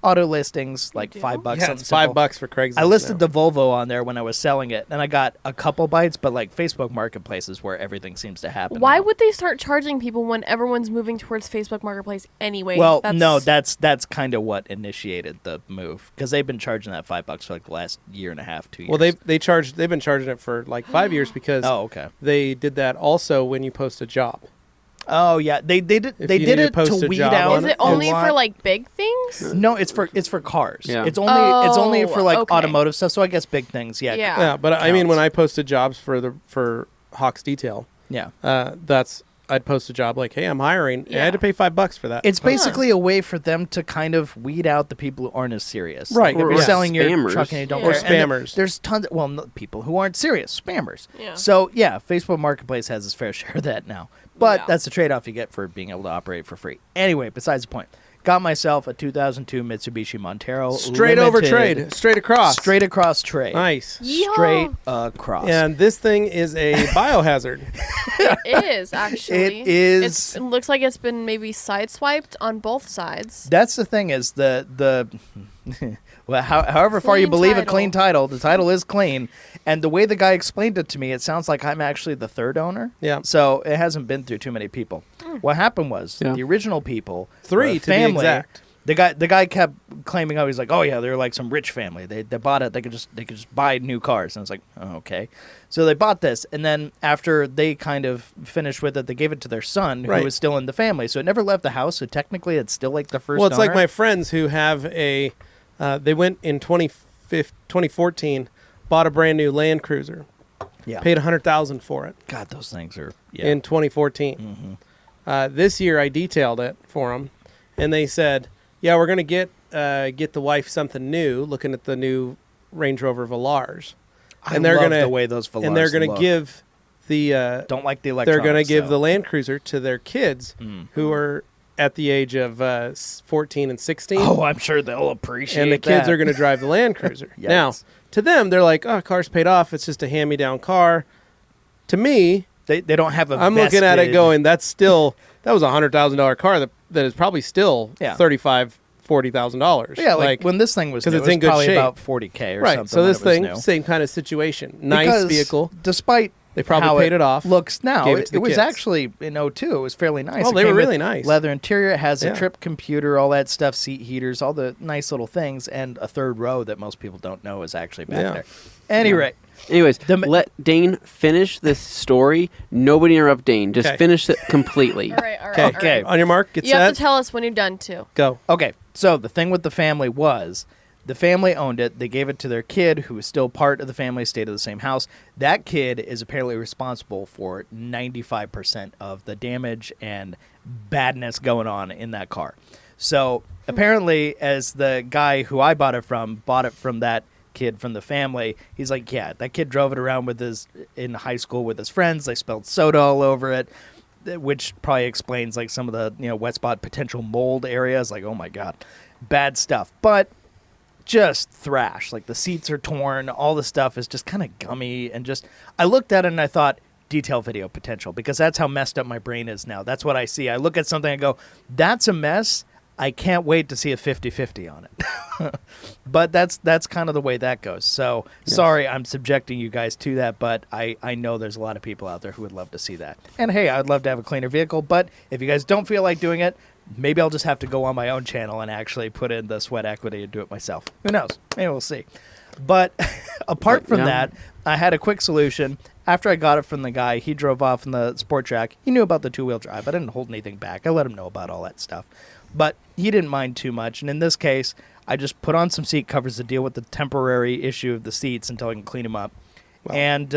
Auto listings, like do? $5. Yeah, something it's simple. $5 for Craigslist. I listed now. the Volvo on there when I was selling it, and I got a couple bites, but like Facebook Marketplace is where everything seems to happen. Why now. would they start charging people when everyone's moving towards Facebook Marketplace anyway? Well, no, that's kind of what initiated the move, because they've been charging that $5 for like the last year and a half, 2 years. Well, they've been charging it for like 5 years because Oh, okay. they did that also when you post a job. Oh yeah, they did it. If They you did need to it post to a weed job out. on Is it? it only a lot. for like big things? No, it's for cars. Yeah. It's only for like okay. automotive stuff. So I guess big things. Yeah. Yeah. Yeah, but I mean, Counts. when I posted jobs for Hawks Detail, Yeah. I'd post a job like, "Hey, I'm hiring." And I Yeah. had to pay $5 for that. It's basically a way for them to kind of weed out the people who aren't as serious. Right. Like if Or you're selling your spammers. truck and you don't Yeah. care. Or And spammers. there's tons of, people who aren't serious, spammers. Yeah. So, yeah, Facebook Marketplace has its fair share of that now. But Yeah. that's the trade-off you get for being able to operate for free. Anyway, besides the point. Got myself a 2002 Mitsubishi Montero. straight over Limited. trade, straight across. Straight across trade. Nice. Yeehaw. Straight across. And this thing is a biohazard. It is actually. It is. It looks like it's been maybe sideswiped on both sides. That's the thing is the well, however far you Clean believe a title. clean title, the title is clean. And the way the guy explained it to me, it sounds like I'm actually the third owner. Yeah. So it hasn't been through too many people. What happened was Yeah. the original people, 3 the to be family, exact. The guy kept claiming, he's like, oh yeah, they're like some rich family. They bought it. They could just buy new cars. And it's like, oh, okay. So they bought this, and then after they kind of finished with it, they gave it to their son, who Right. was still in the family. So it never left the house. So technically, it's still like the first. Well, it's like owner. my friends who have a. They went in 2014, bought a brand new Land Cruiser, Yeah. paid $100,000 for it God, those things are in 2014. Mhm. This year, I detailed it for them, and they said, "Yeah, we're gonna get the wife something new." Looking at the new Range Rover Velars, And they're love gonna the way those Velars and they're gonna look. give the Don't like the they're electronics. gonna give the though. Land Cruiser to their kids Mm. who are at the age of 14 and 16. Oh, I'm sure they'll appreciate. and the kids that. are going to drive the Land Cruiser. Yikes. Now, to them, they're like, "Oh, car's paid off. It's just a hand-me-down car." To me, They don't have a. I'm looking at it vested- going, "That was a $100,000 car that is probably still Yeah. $35,000-$40,000." Yeah, like when this thing was 'cause new, it's it was in good probably shape. about 40K or right. something. So when this it was thing, new. same kind of situation. Nice Because vehicle. Despite They probably how paid it off. Looks now. gave it It, to the was kids. actually in 02. It was fairly nice. Oh, It they were came with really nice. Leather interior. It has Yeah. a trip computer, all that stuff, seat heaters, all the nice little things, and a third row that most people don't know is actually back Yeah. there. Anyway, Anyways, The- let Dane finish this story. Nobody interrupt Dane. Just Okay. finish it completely. All right, all right. Okay. all right. Okay. On your mark, get You have set, to tell us when you're done too. go. okay. So the thing with the family was, the family owned it. They gave it to their kid, who was still part of the family, stayed in the same house. That kid is apparently responsible for 95% of the damage and badness going on in that car. So apparently, as the guy who I bought it from that kid from the family, he's like, yeah, that kid drove it around in high school with his friends. They spilled soda all over it, which probably explains like some of the wet spot potential mold areas. Like, oh my god, bad stuff. But just thrash. Like the seats are torn. All the stuff is just kind of gummy and just. I looked at it and I thought, detail video potential, because that's how messed up my brain is now. That's what I see. I look at something and go, that's a mess. I can't wait to see a 50-50 on it. But that's kind of the way that goes. So sorry I'm subjecting you guys to that, but I know there's a lot of people out there who would love to see that. And hey, I'd love to have a cleaner vehicle, but if you guys don't feel like doing it, maybe I'll just have to go on my own channel and actually put in the sweat equity and do it myself. Who knows? Maybe we'll see. But apart from Yeah. that, I had a quick solution. After I got it from the guy, he drove off in the Sport Track. He knew about the two-wheel drive. I didn't hold anything back. I let him know about all that stuff. But he didn't mind too much. And in this case, I just put on some seat covers to deal with the temporary issue of the seats until I can clean them up. Well, And,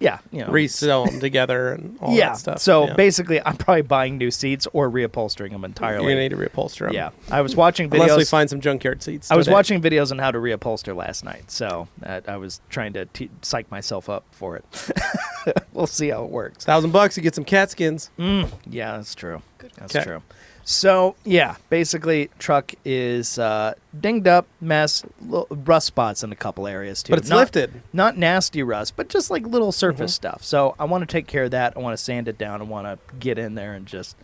Resew them together and all yeah. that stuff. So Yeah. basically, I'm probably buying new seats or reupholstering them you're entirely. going to need to reupholster them. Yeah. I was watching Unless we videos. find some junkyard seats. I was today. watching videos on how to reupholster last night, so I was trying to psych myself up for it. We'll see how it works. $1,000, you get some cat skins. Yeah, that's true. That's Okay. true. So, yeah, basically, truck is dinged up, mess, rust spots in a couple areas, too. But it's Not- lifted. Not nasty rust, but just like little surface Mm-hmm. stuff. So I want to take care of that. I want to sand it down. I want to get in there and just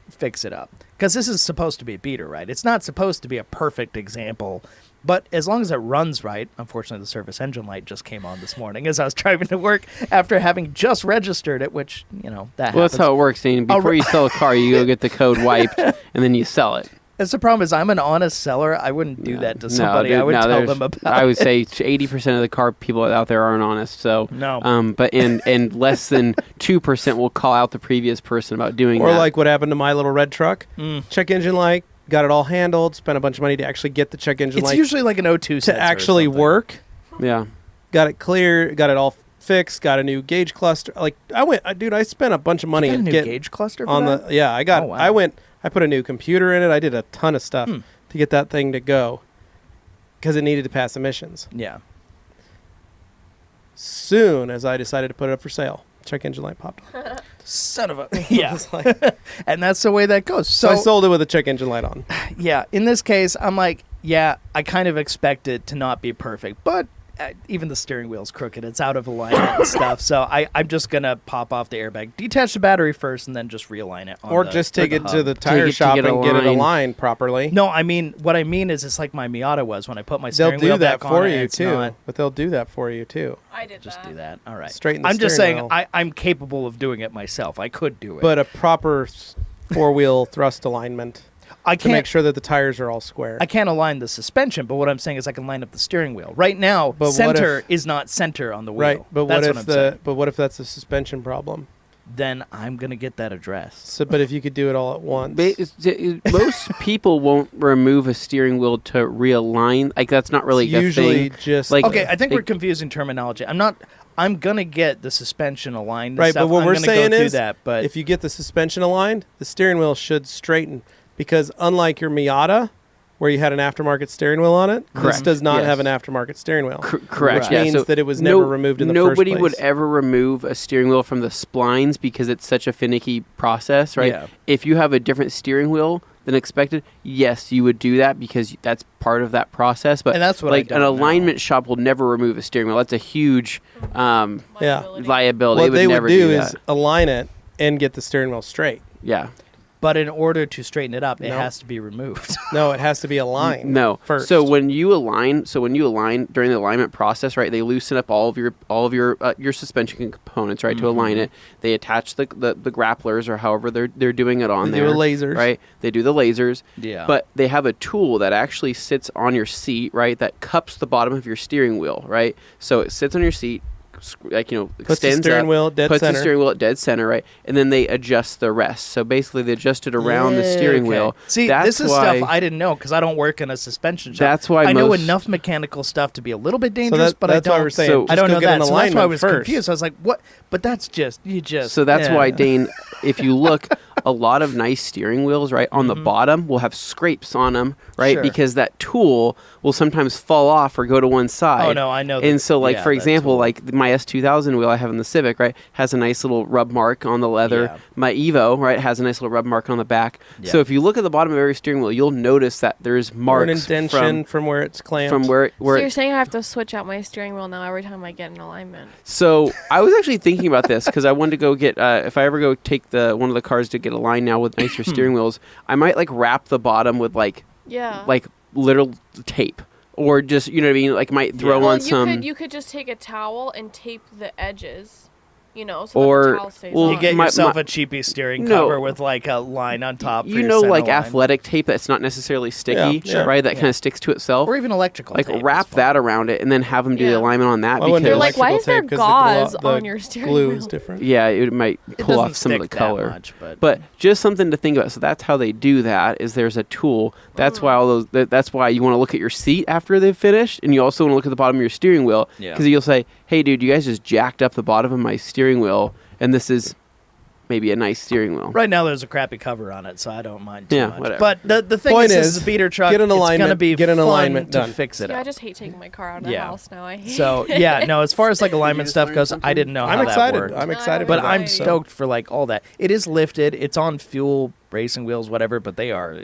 fix it up. Because this is supposed to be a beater, right? It's not supposed to be a perfect example. But as long as it runs right, unfortunately, the service engine light just came on this morning as I was driving to work after having just registered it, which, that Well, happens. that's how it works, Dane. Before you sell a car, you go get the code wiped, and then you sell it. That's the problem. Is I'm an honest seller. I wouldn't do that to somebody. I would tell them about. I would say 80% of the car people out there aren't honest. So no. But and less than 2% will call out the previous person about doing that. Or like what happened to my little red truck. Check engine light, got it all handled. Spent a bunch of money to actually get the check engine light. It's usually like an O2 to actually work. Yeah. Got it clear. Got it all fixed. Got a new gauge cluster. Like I spent a bunch of money you got and a new get gauge cluster for on that? the. Yeah, I got. Oh, wow. I put a new computer in it. I did a ton of stuff to get that thing to go because it needed to pass emissions. Yeah. Soon as I decided to put it up for sale, check engine light popped on. Son of a yeah. And that's the way that goes. So I sold it with a check engine light on. Yeah. In this case, I'm like, yeah, I kind of expect it to not be perfect, but even the steering wheel's crooked. It's out of alignment and stuff. So I'm just going to pop off the airbag, detach the battery first, and then just realign it. Or just take it to the tire shop and get it aligned properly. No, I mean, what I mean is it's like my Miata was when I put my steering They'll wheel do that back for on. you too. But they'll do that for you too. I did Just that. do that. All right. Straighten the I'm just steering saying wheel. I'm capable of doing it myself. I could do it. But a proper four-wheel thrust alignment I to make can't sure that the tires are all square. I can't align the suspension, but what I'm saying is I can line up the steering wheel. Right now, But what center is not center on the wheel. Right, but That's what what if I'm saying. but what if that's a suspension problem? Then I'm going to get that addressed. So, but if you could do it all at once, Most people won't remove a steering wheel to realign. Like that's not really it's a usually thing. just Like- Okay, I think we're it- confusing terminology. I'm going to get the suspension aligned and right. stuff. But what I'm we're gonna saying go through is, that, but if you get the suspension aligned, the steering wheel should straighten because unlike your Miata, where you had an aftermarket steering wheel on it, this Correct. does not Yes. have an aftermarket steering wheel. Correct. Which Yeah. means So that it was never removed in the first Nobody place. would ever remove a steering wheel from the splines because it's such a finicky process, right? Yeah. If you have a different steering wheel than expected, yes, you would do that because that's part of that process. But And that's what I like an don't know. alignment shop will never remove a steering wheel. That's a huge Yeah. liability. What They they would never would do do is that. align it and get the steering wheel straight. Yeah. but in order to straighten it up, it No. has to be removed. No, it has to be aligned. No. first. So when you align during the alignment process, right? They loosen up all of your suspension components, right? To align it. They attach the grapplers or however they're doing it on They there. do the lasers. right? They do the lasers. Yeah. But they have a tool that actually sits on your seat, right? That cups the bottom of your steering wheel, right? So it sits on your seat. Like Puts the extends steering up, wheel at dead puts center. the steering wheel at dead center, right, and then they adjust the rest. So basically, they adjust it around the steering Okay. wheel. See, That's this is why, stuff I didn't know because I don't work in a suspension shop. That's why I know most- enough mechanical stuff to be a little bit dangerous, but that's I why don't. we're saying So- just I don't go know get that, an so that's why I alignment was first. confused. I was like, "What?" But that's just you just. So that's yeah. why, Dane, if you look, a lot of nice steering wheels, right, on the bottom will have scrapes on them, right, Sure. because that tool will sometimes fall off or go to one side. Oh no, I know. And so, like yeah, for that example, tool. like my S2000 wheel I have in the Civic, right, has a nice little rub mark on the leather. Yeah. My Evo, right, has a nice little rub mark on the back. Yeah. So if you look at the bottom of every steering wheel, you'll notice that there's Or marks an indentation from where it's clamped. from where So you're it, saying I have to switch out my steering wheel now every time I get an alignment? So I was actually thinking about this because I wanted to go get if I ever go take one of the cars to get a line now with nicer steering wheels, I might like wrap the bottom with like Yeah. literal tape or just you know what I mean, like might throw well, on some. you could just take a towel and tape the edges, so Or- that the towel stays well, on. you get my- yourself my- a cheapy steering No. cover with like a line on top. For You your know, center like line. athletic tape that's not necessarily sticky, Yeah, right? That yeah. kind of sticks to itself. or even electrical. Like tape wrap is that fine. around it and then have them do the Yeah. alignment on that I wouldn't do They're because like, why electrical is there tape 'cause gauze the on your steering glue wheel? is different. yeah, it might It pull doesn't off some of the stick that color. much, But just something to think about. So that's how they do that. Is there's a tool. That's why all those. That's why you want to look at your seat after they've finished, and you also want to look at the bottom of your steering wheel Yeah. because you'll say, "Hey, dude, you guys just jacked up the bottom of my steering wheel, and this is maybe a nice steering wheel." right now there's a crappy cover on it, so I don't mind too Yeah, much. whatever. But the thing Point is, is, a beater truck. get an It's gonna alignment- be get an fun alignment to done. fix it Yeah, I up. just hate taking my car out of the Yeah. house now. I hate So it. yeah, no. As far as like alignment just stuff learn goes, something? I didn't know how I'm that excited. worked. I'm No, excited. But Right. I'm stoked for like all that. It is lifted. It's on fuel racing wheels, whatever. But they are,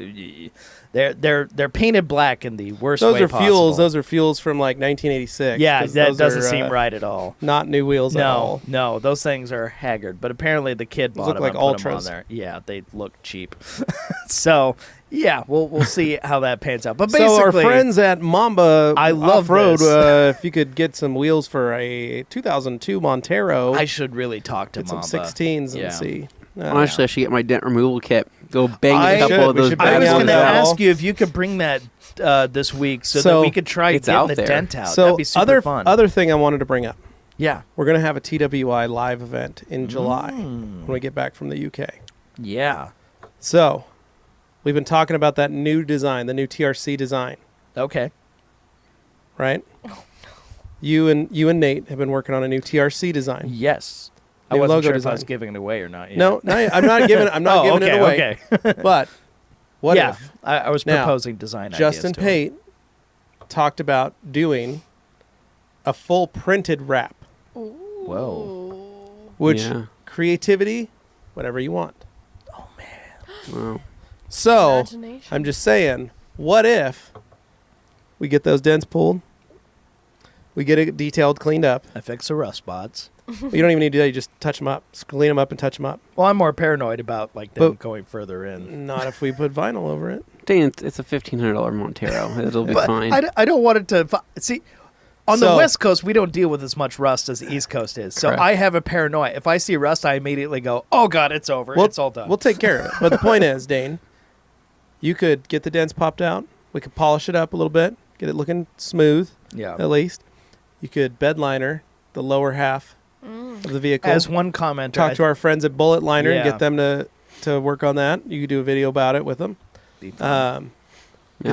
they're painted black in the worst Those way are possible. fuels. Those are fuels from like 1986. Yeah, 'cause that those doesn't are, seem right at all. Not new wheels at all. No, those things are haggard. But apparently the kid Those bought look them like and put 'em on Ultras. there. Yeah, they look cheap. So yeah, we'll see how that pans out. But basically, So our friends at Mamba I love Off-Road, this. if you could get some wheels for a 2002 Montero, I should really talk to get some Mamba. 16s Yeah. and see. Honestly, I should get my dent removal kit. Go bang I a couple should. of We those should I bang bad was out going boys to that. out. ask you if you could bring that this week so that So, we could try it's getting out the there. dent out. So That'd be super fun. other thing I wanted to bring up. Yeah. We're going to have a TWI live event in July when we get back from the UK. Yeah. So, we've been talking about that new design, the new TRC design, Okay. right? You and Nate have been working on a new TRC design. Yes. I New wasn't logo sure if I was design. giving it away or not yet. No, I'm not giving. I'm not giving okay, it away. Okay. But what yeah, if I was Now, proposing design Justin ideas to him. Pate talked about doing a full printed wrap, Whoa. which Yeah. creativity, whatever you want. Wow. So Imagination. I'm just saying, what if we get those dents pulled, we get it detailed, cleaned up. I fix the rust spots. You don't even need to do that. You just touch them up, clean them up, and touch them up. Well, I'm more paranoid about like them But- going further in. Not if we put vinyl over it. Dane, it's a $1,500 Montero. It'll be But fine. I don't want it to see. On the So- West Coast, we don't deal with as much rust as the East Coast is. So Correct. I have a paranoia. If I see rust, I immediately go, "Oh God, it's over. It's all done." We'll take care of it. But the point is, Dane, you could get the dents popped out. We could polish it up a little bit, get it looking smooth yeah. at least. You could bed liner the lower half of the vehicle. As one commenter, Talk to our friends at Bullet Liner and Yeah. get them to work on that. You could do a video about it with them. Get Yeah.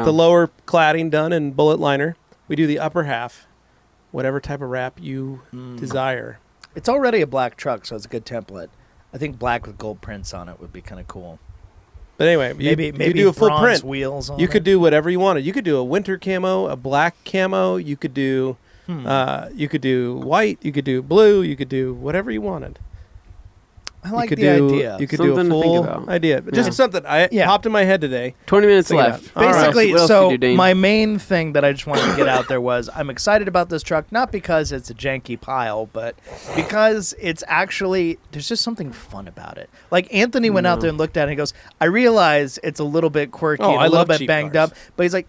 the lower cladding done in Bullet Liner. We do the upper half, whatever type of wrap you desire. it's already a black truck, so it's a good template. I think black with gold prints on it would be kind of cool. But anyway, Maybe you do a full bronze print. wheels on You it. could do whatever you wanted. You could do a winter camo, a black camo. You could do, you could do white. You could do blue. You could do whatever you wanted. I like you could the do, idea. You could do a Something to think full about. idea. But Yeah. just something I popped in my head today. 20 minutes Think about left. it. All right. Basically, What else so you do, Dane? my main thing that I just wanted to get out there was I'm excited about this truck, not because it's a janky pile, but because it's actually, there's just something fun about it. Like Anthony went out there and looked at it and he goes, I realize it's a little bit quirky, Oh, and a I little love bit cheap banged cars. up, but he's like,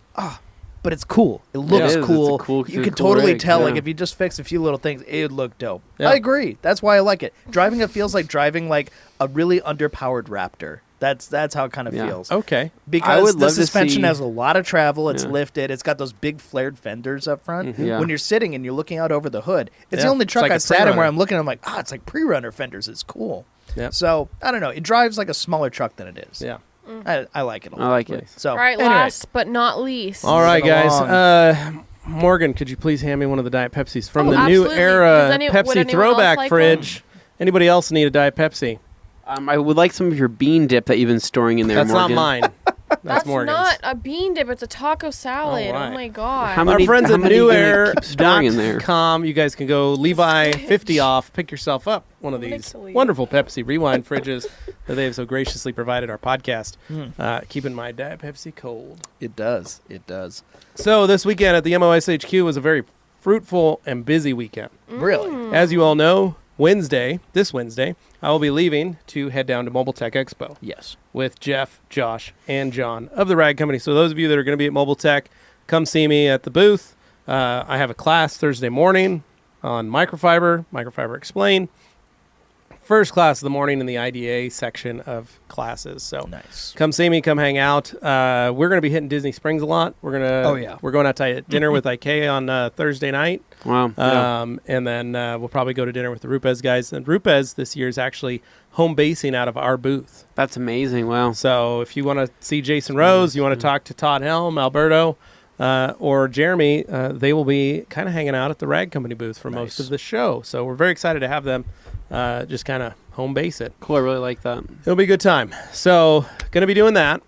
but it's cool. It looks is. It's a cool. cool- You it's a can cool totally rig, tell, like yeah. if you just fix a few little things, it would look dope. Yeah. I agree. That's why I like it. Driving it feels like driving like a really underpowered Raptor. That's how it kind of Yeah. feels. Okay. Because would the love to suspension see- has a lot of travel. It's Yeah. lifted. It's got those big flared fenders up front. Yeah. When you're sitting and you're looking out over the hood, it's Yeah. the only It's truck like I a sat in where pre-runner. I'm looking. I'm like, it's like pre-runner fenders. It's cool. Yep. So I don't know. It drives like a smaller truck than it is. Yeah. I like it a lot. I like it. So All right, anyway, last but not least. All right, Moving guys. along. Morgan, could you please hand me one of the Diet Pepsis from Oh, the new absolutely. era Would anyone Pepsi else throwback like fridge? Anybody else need a Diet Pepsi? I would like some of your bean dip that you've been storing in there, That's Morgan. not mine. That's Morgan's. not a bean dip. It's a taco salad. All right. Oh my god. How Our many- friends how at many are you gonna keep storing in there? newair.com, you guys can go Levi 50 off, pick yourself up one of these Ridiculous. wonderful Pepsi Rewind fridges that they have so graciously provided our podcast, keeping my Diet Pepsi cold. it does. It does. So this weekend at the MOSHQ was a very fruitful and busy weekend. Really. As you all know, this Wednesday, I will be leaving to head down to Mobile Tech Expo Yes. with Jeff, Josh, and John of the Rag Company. So those of you that are going to be at Mobile Tech, come see me at the booth. I have a class Thursday morning on microfiber Explain. First class of the morning in the IDA section of classes. So Nice. come see me, come hang out. We're going to be hitting Disney Springs a lot. We're going out to dinner with IK on Thursday night. Wow. And then we'll probably go to dinner with the Rupes guys. And Rupes this year is actually home basing out of our booth. That's amazing. Wow. So if you want to see Jason Rose, you want to talk to Todd Helm, Alberto, or Jeremy, they will be kind of hanging out at the Rag Company booth for most Nice. of the show. So we're very excited to have them just kind of home base it. Cool. I really like that. It'll be a good time. So going to be doing that.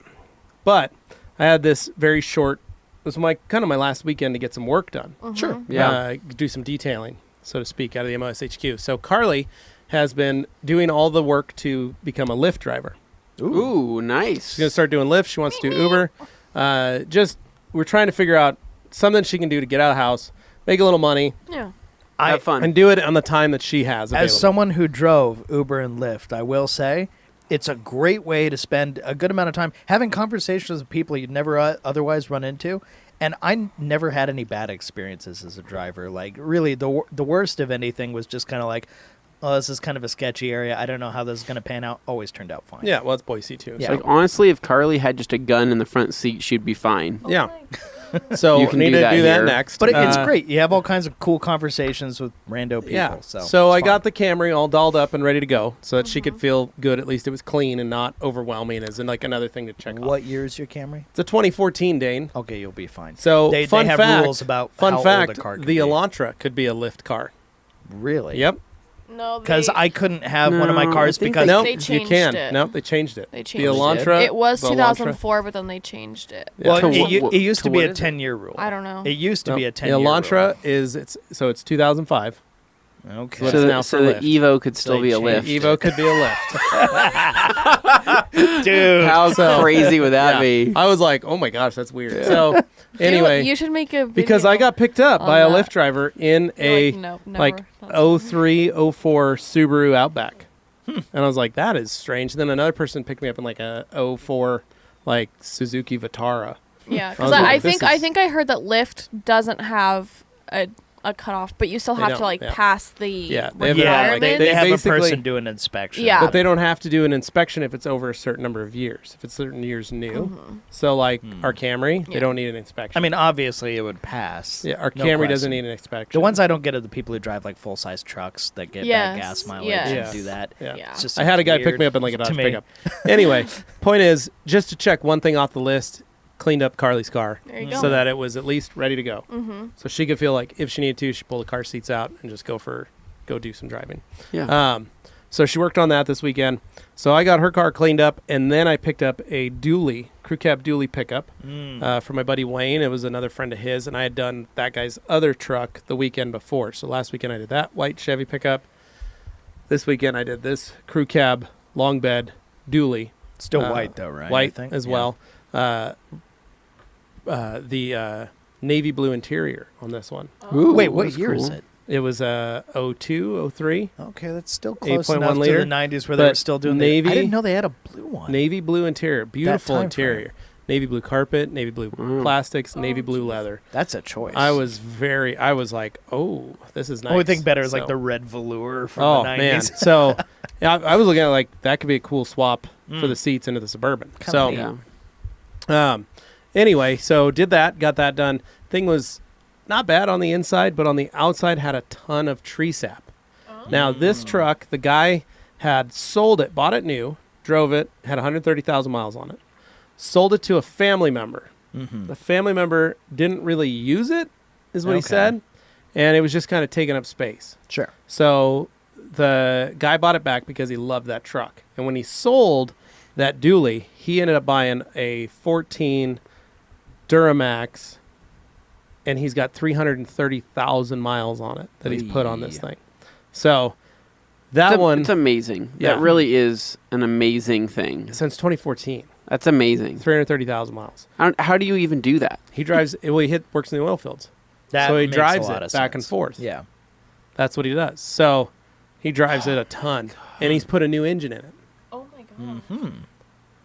But I had this very short, this was my last weekend to get some work done. Sure. Yeah. Do some detailing, so to speak, out of the MOSHQ. So Carly has been doing all the work to become a Lyft driver. Ooh, nice. She's going to start doing Lyft. She wants to do Uber. We're trying to figure out something she can do to get out of the house, make a little money, Yeah. Have fun. and do it on the time that she has available. As someone who drove Uber and Lyft, I will say it's a great way to spend a good amount of time having conversations with people you'd never otherwise run into. And I never had any bad experiences as a driver. Like, really, the worst of anything was just kind of like, oh, this is kind of a sketchy area. I don't know how this is going to pan out. Always turned out fine. Yeah, well, it's Boise too. Yeah. So. Like, honestly, if Carly had just a gun in the front seat, she'd be fine. Yeah. So You can need do to that do that here. next. But it's great. You have all kinds of cool conversations with rando people. Yeah. So I it's got fun. the Camry all dolled up and ready to go so that she could feel good. At least it was clean and not overwhelming as in like another thing to check off. What year is your Camry? It's a 2014 Dane. Okay, you'll be fine. So they fun have fact, rules about fun how fact, old a car can the be. Elantra could be a lift car. Really? Yep. No, Because I couldn't have one of my No, cars I think because No, they you changed can. it. No, they changed it. They The changed Elantra. It was the 2004, but then they changed it. well, To it used to be what a is it? 10-year rule. I don't know. It used to No, be a the 10-year Elantra is it's 2005. rule. Okay. What's So, now so for the lift? Evo could still They be a changed lift. Evo could be a lift. Dude. How So- crazy would that Yeah. be? I was like, oh my gosh, that's weird. So anyway, you should make a video because I got picked up on by a that. Lyft driver in You're a like, no, never. like That's not- 03, 04 Subaru Outback. And I was like, that is strange. Then another person picked me up in like a 04 like Suzuki Vitara. Yeah, I because was like, I this think I is- think I heard that Lyft doesn't have a cutoff, but you still They have don't, to like yeah. pass the Yeah, they have Yeah, like, they requirements. have a basically- person do an inspection. Yeah. But they don't have to do an inspection if it's over a certain number of years. If it's certain years new. So like our Camry, they Yeah. don't need an inspection. I mean, obviously it would pass. yeah, our No Camry question. doesn't need an inspection. The ones I don't get are the people who drive like full-size trucks that get bad Yes, gas mileage yes. and Yes. do that. Yeah. Yeah. It's just I had a guy pick weird me up in like a Dodge to me. pickup. Anyway, point is, just to check one thing off the list, cleaned up Carly's car There you go. so that it was at least ready to go. Mm-hmm. So she could feel like if she needed to, she pull the car seats out and just go do some driving. Yeah. So she worked on that this weekend. So I got her car cleaned up, and then I picked up a dually, crew cab dually pickup for my buddy Wayne. It was another friend of his, and I had done that guy's other truck the weekend before. So last weekend I did that white Chevy pickup. This weekend I did this crew cab long bed dually. Still white though, right? I White think? as Yeah. well. The navy blue interior on this one. Ooh, Wait, what that's year is cool. it? It was 02, 03. Okay, that's still close 8.1 enough liter, to the 90s where they but were still doing navy- I didn't know they had a blue one. Navy blue interior. Beautiful time interior. Navy blue carpet, navy blue Wow. plastics, navy Oh, blue geez. leather. That's a choice. I was like, oh, this is nice. Only thing better is like So- the red velour from oh the 90s. man. So yeah, I was looking at like that could be a cool swap for the seats into the Suburban. Kinda So neat. Yeah. anyway, so did that, got that done. Thing was not bad on the inside, but on the outside had a ton of tree sap. Now this truck, the guy had sold it, bought it new, drove it, had 130,000 miles on it, sold it to a family member. Mhm. The family member didn't really use it, is what he Okay. said, and it was just kind of taking up space. Sure. So the guy bought it back because he loved that truck. And when he sold that dually, he ended up buying a 14 Duramax, and he's got 330,000 miles on it that he's put on this Eee. thing. So that It's one, it's amazing. Yeah. That really is an amazing thing. since 2014, That's amazing. 330,000 miles. How do you even do that? He drives, well, works in the oil fields. That So he makes drives a lot it of back and sense. forth. Yeah. That's what he does. So he drives it a ton, and he's put a new engine in it. Oh my god. Hmm.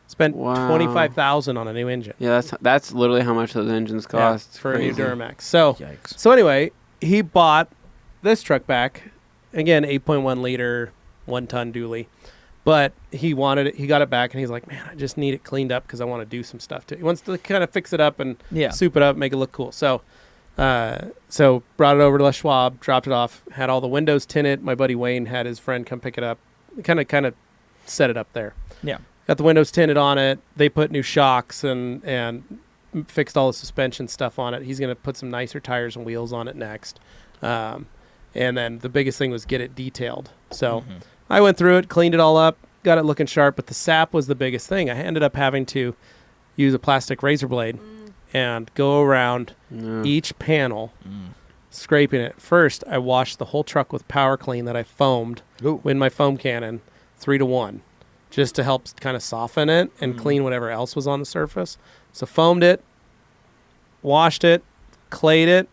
Spent Wow. 25,000 on a new engine. Yeah, that's literally how much those engines Yeah, cost. It's for a new crazy. Duramax. So Yikes. anyway, he bought this truck back. Again, 8.1 liter, 1 ton dually. But he wanted it. He got it back, and he's like, man, I just need it cleaned up because I want to do some stuff to it. He wants to kind of fix it up and Yeah. soup it up, make it look cool. So brought it over to Les Schwab, dropped it off, had all the windows tinted. My buddy Wayne had his friend come pick it up. Kind of set it up there. Yeah. Got the windows tinted on it. They put new shocks and fixed all the suspension stuff on it. He's going to put some nicer tires and wheels on it next. And then the biggest thing was get it detailed. So I went through it, cleaned it all up, got it looking sharp, but the sap was the biggest thing. I ended up having to use a plastic razor blade and go around Yeah. each panel, scraping it. First, I washed the whole truck with Power Clean that I foamed Ooh. in my foam cannon 3-to-1, just to help kind of soften it and clean whatever else was on the surface. So foamed it, washed it, clayed it,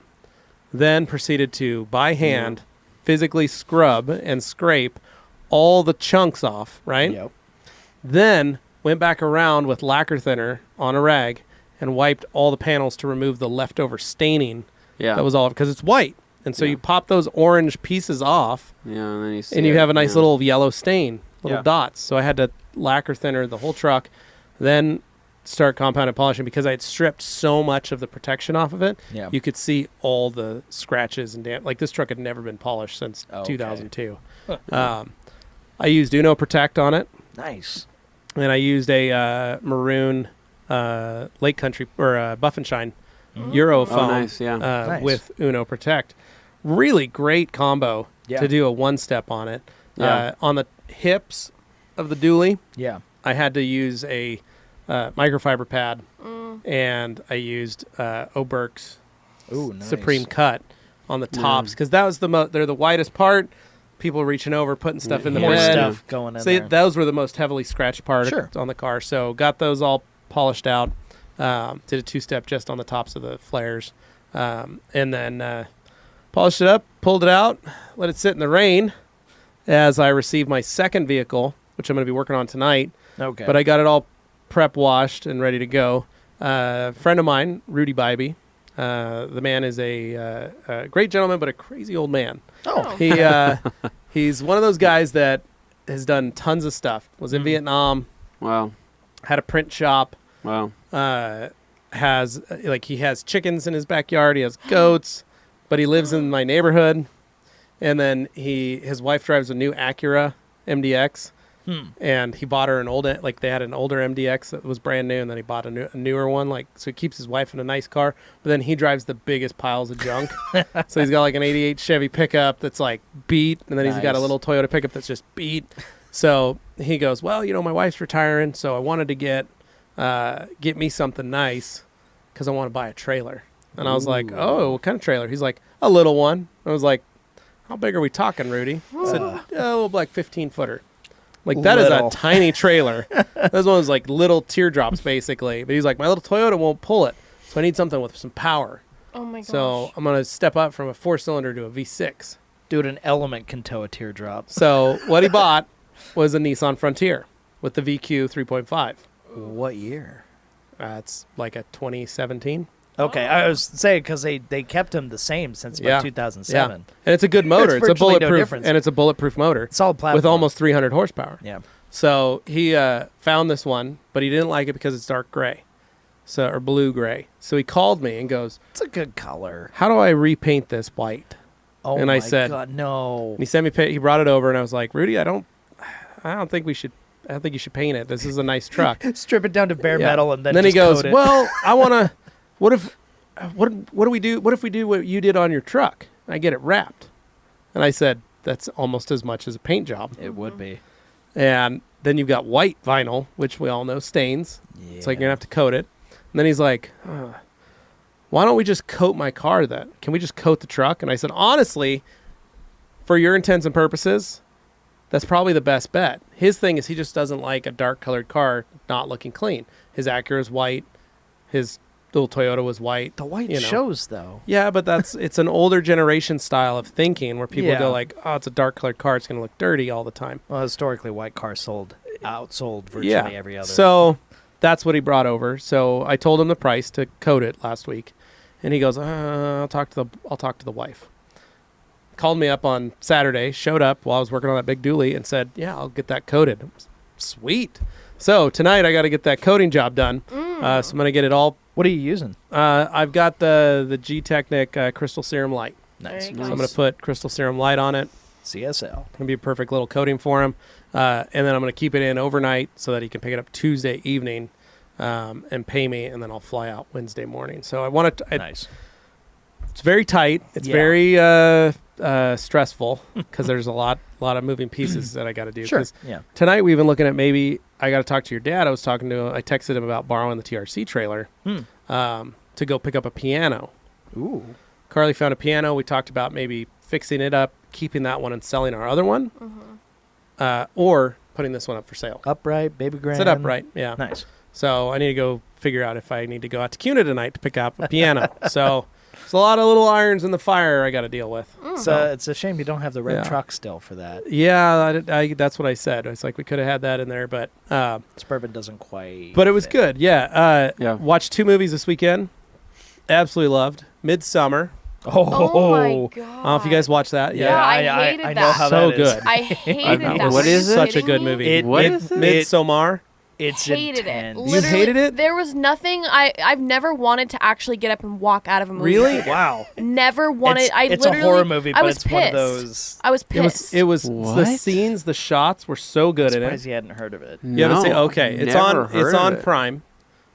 then proceeded to, by hand, physically scrub and scrape all the chunks off, right? Yep. Then went back around with lacquer thinner on a rag and wiped all the panels to remove the leftover staining Yeah. that was all, because it's white. And so you pop those orange pieces off, Yeah, and then you see and you it, have a nice yeah. little yellow stain, little Yeah. dots. So I had to lacquer thinner the whole truck, then start compounded polishing because I had stripped so much of the protection off of it. Yeah. You could see all the scratches and like this truck had never been polished since Okay. 2002. I used Uno Protect on it, Nice. and I used a maroon Lake Country or Buff and Shine Euro foam nice, yeah. Nice. with Uno Protect. Really great combo Yeah. to do a one-step on it. Yeah. On the hips of the dually, Yeah. I had to use a microfiber pad, and I used Oberk's Ooh, nice. Supreme Cut on the tops because that was they're the widest part. People reaching over, putting stuff in the More bed. stuff going in So there. those were the most heavily scratched part Sure. on the car. So got those all polished out. Did a two-step just on the tops of the flares, and then polished it up, pulled it out, let it sit in the rain as I received my second vehicle, which I'm going to be working on tonight. Okay. But I got it all prep washed and ready to go. Friend of mine, Rudy Bybee, the man is a great gentleman, but a crazy old man. Oh. He's one of those guys that has done tons of stuff. Was in Vietnam, Wow. had a print shop, Wow. he has chickens in his backyard, he has goats, but he lives in my neighborhood. And then his wife drives a new Acura MDX. And he bought her they had an older MDX that was brand new, and then he bought a newer one, so he keeps his wife in a nice car, but then he drives the biggest piles of junk. So he's got like an 88 Chevy pickup that's like beat, and then he's got a Nice. little Toyota pickup that's just beat. So he goes, well, my wife's retiring, so I wanted to get me something nice because I want to buy a trailer. And I was like, oh, what kind of trailer? He's like, a little one. I was like, how big are we talking, Rudy? I said, a little like 15-footer. Like, that is Little. a tiny trailer. Those ones like little teardrops, basically. But he's like, my little Toyota won't pull it, so I need something with some power. Oh my gosh. So I'm going to step up from a 4-cylinder to a V6. Dude, an Element can tow a teardrop. So what he bought was a Nissan Frontier with the VQ 3.5. What year? It's like a 2017. Okay, I was saying because they kept him the same since about 2007. And it's a good motor. It's a virtually no bulletproof, difference. and it's a bulletproof motor Solid platform. with almost 300 horsepower. Yeah. So he found this one, but he didn't like it because it's dark gray, or blue gray. So he called me and goes, It's a good color. "How do I repaint this white?" Oh And my I said- God, no. And he sent me. He brought it over, and I was like, "Rudy, I don't think we should. I don't think you should paint it. This is a nice truck." Strip it down to bare Yeah. metal and then he just goes, coat it. "Well, I want to. What do we do? What if we do what you did on your truck? I get it wrapped." And I said, "That's almost as much as a paint job." It would be. And then you've got white vinyl, which we all know stains. Yeah. So you're gonna have to coat it. And then he's like, "Why don't we just coat my car then? Can we just coat the truck?" And I said, "Honestly, for your intents and purposes, that's probably the best bet." His thing is he just doesn't like a dark colored car not looking clean. His Acura is white. His little Toyota was white. The white you know. shows, though. Yeah, but it's an older generation style of thinking where people Yeah. go like, "Oh, it's a dark colored car. It's going to look dirty all the time." Well, historically, white cars outsold virtually every other. So that's what he brought over. So I told him the price to coat it last week, and he goes, "I'll talk to the wife." Called me up on Saturday, showed up while I was working on that big dually, and said, "Yeah, I'll get that coated." Sweet. So tonight I got to get that coating job done. So I'm gonna get it all. What are you using? I've got the G-Technic Crystal Serum Light. Nice. There you So I'm go. going to put Crystal Serum Light on it. CSL. Going to be a perfect little coating for him. And then I'm going to keep it in overnight so that he can pick it up Tuesday evening and pay me, and then I'll fly out Wednesday morning. So I want to. Nice. It's very tight. It's Yeah. very stressful because there's a lot of moving pieces that I got to do. Sure. 'Cause Yeah. tonight we've been looking at maybe I got to talk to your dad. I texted him about borrowing the TRC trailer to go pick up a piano. Ooh. Carly found a piano. We talked about maybe fixing it up, keeping that one and selling our other one, or putting this one up for sale. Upright, baby grand. Sit upright, yeah. Nice. So I need to go figure out if I need to go out to CUNA tonight to pick up a piano. So there's a lot of little irons in the fire I got to deal with. So it's a shame you don't have the red Yeah. truck still for that. Yeah, that's what I said. It's like we could have had that in there, but Suburban doesn't quite. it was fit. good. Yeah. Yeah. Watched 2 movies this weekend. Absolutely loved Midsummer. Oh my god. I don't know if you guys watched that. Yeah, I hated I know that. how So that is. good. I hated that. What Are you is it? Such a kidding good me? movie. What is it? Midsommar. It's Hated intense. it. You Literally, hated it? There was nothing. I've never wanted to actually get up and walk out of a movie. Really? theater. Wow. Never wanted. It's literally, a horror movie, I but was it's pissed. one of those. I was It was. pissed. It was the What? scenes, the shots were so good in Surprised it. you hadn't heard of it. You haven't seen? Okay, it's never on. heard It's of on it. Prime.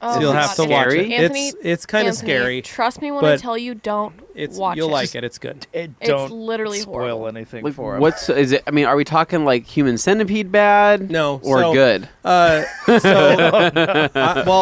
Oh, So you'll my have to God. watch Scary? it. Anthony, It's kind of Anthony, scary. Trust me when I but tell you, don't watch you'll it. like it. It's good. Don't It's literally spoil horrible. anything Like, for him. what's is it? I mean, are we talking like Human Centipede bad? No, or so- good? Well,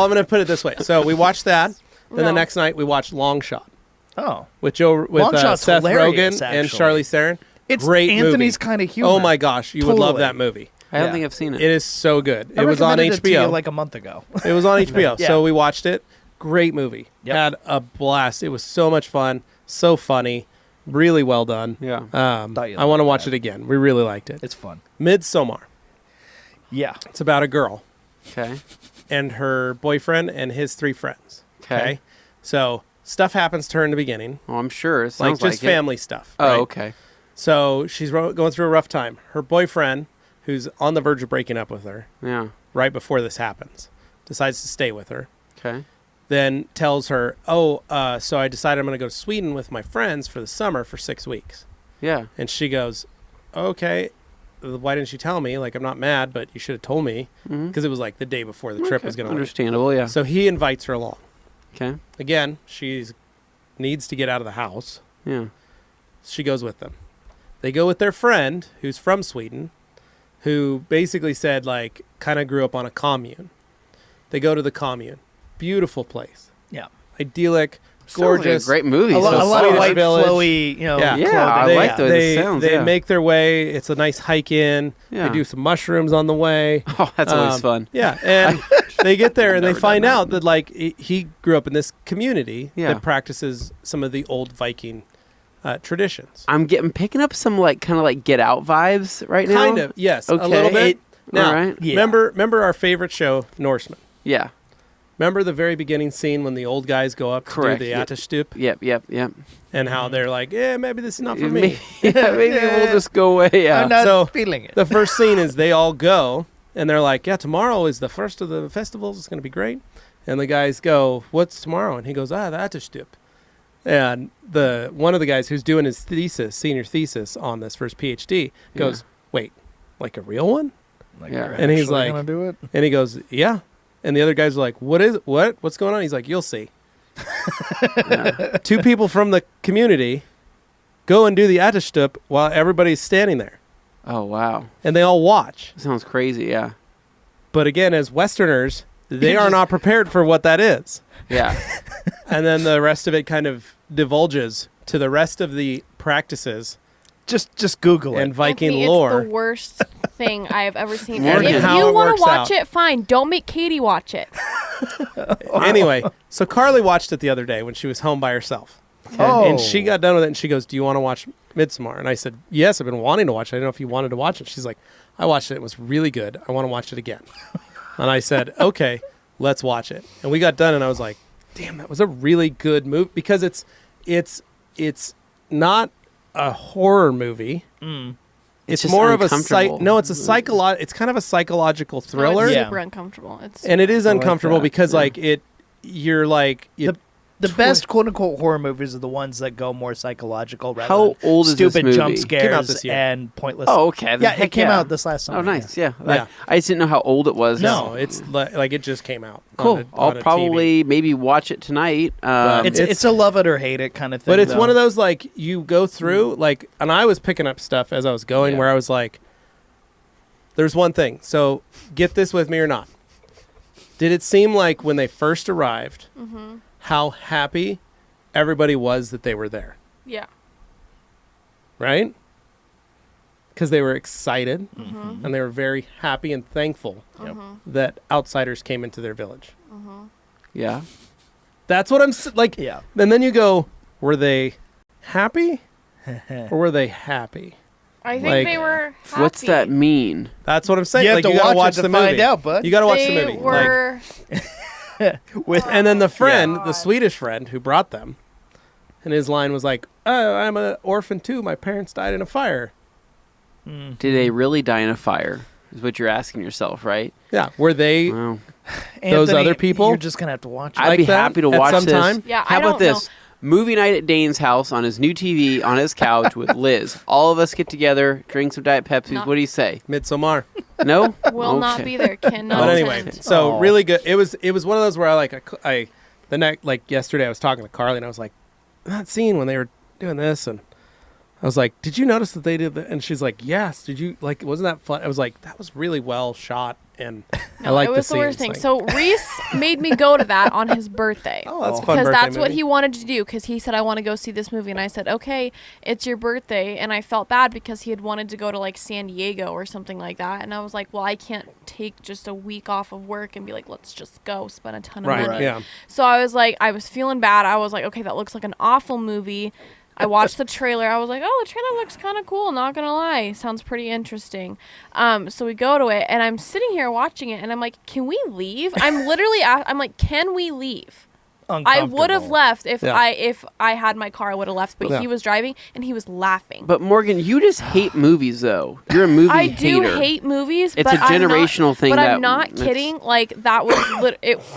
I'm gonna put it this way. So we watched that. Then the No. next night we watched Long Shot Oh, with Long Shot's Seth hilarious, Rogen and actually. Charlize Theron. it's Great Anthony's movie. kind of humor. Oh my gosh, you would love Totally. that movie. I don't yeah. think I've seen it. It is so good. I It was on recommended it to you HBO. like a month ago. It was on HBO. Yeah. So we watched it. Great movie. Yep. Had a blast. It was so much fun. So funny. Really well done. Yeah. Thought you'd I want to like watch that. it again. We really liked it. It's fun. Midsommar. Yeah. It's about a girl Okay. and her boyfriend and his 3 friends. Okay. So stuff happens to her in the beginning, Well, I'm sure. It like sounds just it. family stuff. Oh, right? okay. So she's going through a rough time. Her boyfriend, who's on the verge of breaking up with her Yeah. right before this happens, decides to stay with her. Okay. Then tells her, so I decided I'm going to go to Sweden with my friends for the summer for 6 weeks. Yeah. And she goes, okay, why didn't you tell me? Like, I'm not mad, but you should have told me. Mhm. Because it was like the day before the trip was going to leave. Understandable. Yeah. So he invites her along. Okay. Again, she needs to get out of the house. Yeah. She goes with them. They go with their friend, who's from Sweden, who basically said, like, kind of grew up on a commune. They go to the commune. Beautiful place. Yeah. Idyllic, Sounds like gorgeous. a great movie. A lot so of Swedish white, village. flowy, Yeah. clothing. Yeah, I they, like the way they, this sounds. they yeah. make their way. It's a nice hike in. Yeah. They do some mushrooms on the way. Oh, that's always fun. Yeah, and they get there and they Never find done out that like he grew up in this community Yeah. that practices some of the old Viking traditions. I'm picking up some like kind of like Get Out vibes right now. Kind of, yes, Okay. a little bit. Now, All right. Yeah. remember our favorite show, Norseman. Yeah. Remember the very beginning scene when the old guys go up Correct, to do the yeah. Atterstup Yep. and how they're like, yeah, maybe this is not for Yeah, me. maybe we'll just go away. Yeah. I'm not So, feeling it. The first scene is they all go and they're like, yeah, tomorrow is the first of the festivals. It's going to be great. And the guys go, what's tomorrow? And he goes, the Atterstup. And one of the guys who's doing his senior thesis on this for his PhD goes, wait, like a real one? Like, Yeah. you're And he's actually like- gonna do it? And he goes, yeah. And the other guys are like, what's going on? He's like, you'll see. Yeah. 2 people from the community go and do the Atterstup while everybody's standing there. Oh wow. And they all watch. Sounds crazy. Yeah. But again, as Westerners, they You are just- not prepared for what that is. Yeah. And then the rest of it kind of divulges to the rest of the practices Just Google and it. Viking Anthony, lore. It's the worst thing I've ever seen. More And than if how you it want works to watch out. it, fine. Don't make Katie watch it. Anyway, so Carly watched it the other day when she was home by herself. Oh. And she got done with it and she goes, do you want to watch Midsommar? And I said, yes, I've been wanting to watch it. I don't know if you wanted to watch it. She's like, I watched it. It was really good. I want to watch it again. And I said, okay, let's watch it. And we got done and I was like, damn, that was a really good movie because it's not a horror movie. Mm. It's just more of a uncomfortable. it's it's kind of a psychological thriller. No, it's Yeah. super uncomfortable. It's And it is I like uncomfortable that. because Yeah. like you're like The best quote unquote horror movies are the ones that go more psychological rather How than old is this stupid movie? jump Came out scares this year. and pointless. Oh, okay. yeah, Heck it came out this last summer. Oh, nice. Yeah. Yeah. I just didn't know how old it was. no, it's like it just came out. Cool. on I'll a TV. probably maybe watch it tonight. It's a love it or hate it kind of thing. But it's though. one of those like you go through like, and I was picking up stuff as I was going Yeah. where I was like, there's one thing. So get this with me or not. Did it seem like when they first arrived, how happy everybody was that they were there? yeah. Right? Because they were excited Mm-hmm. and they were very happy and thankful Yep. that outsiders came into their village. yeah. That's what I'm like. Yeah. And then you go, were they happy or were they happy? I think Like, they were happy. What's that mean? That's what I'm saying. You have Like, to you gotta watch it the to find movie. out, bud. You gotta watch They the movie. Like, were With and then the friend, God. the Swedish friend who brought them, and his line was like, I'm an orphan too. My parents died in a fire. Did they really die in a fire? Is what you're asking yourself, right? Yeah. Were they Wow. those Anthony, other people? You're just gonna have to watch it. I'd like be that happy to at watch some this. time? Yeah, How I about don't know. this? Movie night at Dane's house on his new TV on his couch with Liz. All of us get together, drink some Diet Pepsis. Not- What do you say? Midsommar. No? Will not Okay. be there. Cannot But anyway, attend. so Oh. really good. It was one of those where like yesterday I was talking to Carly and I was like, that scene when they were doing this, and I was like, did you notice that they did that? And she's like, yes. Did you like? Wasn't that fun? I was like, that was really well shot, and I No, like it was the worst scenes, thing. like- So Reese made me go to that on his birthday. oh, that's a Oh. fun Because birthday that's what movie. he wanted to do. Because he said, I want to go see this movie. And I said, okay, it's your birthday. And I felt bad because he had wanted to go to like San Diego or something like that. And I was like, well, I can't take just a week off of work and be like, let's just go spend a ton of Right. money. Yeah. So I was like, I was feeling bad. I was like, okay, that looks like an awful movie. I watched the trailer. I was like, oh, the trailer looks kind of cool. Not going to lie. Sounds pretty interesting. So we go to it, and I'm sitting here watching it, and I'm like, can we leave? I'm literally, I'm like, can we leave? I would have Uncomfortable. left if Yeah. I had my car. I would have left, but Yeah. he was driving, and he was laughing. But Morgan, you just hate movies, though. You're a movie I do hater. hate movies. It's but a generational thing But that I'm not makes- kidding. Like that was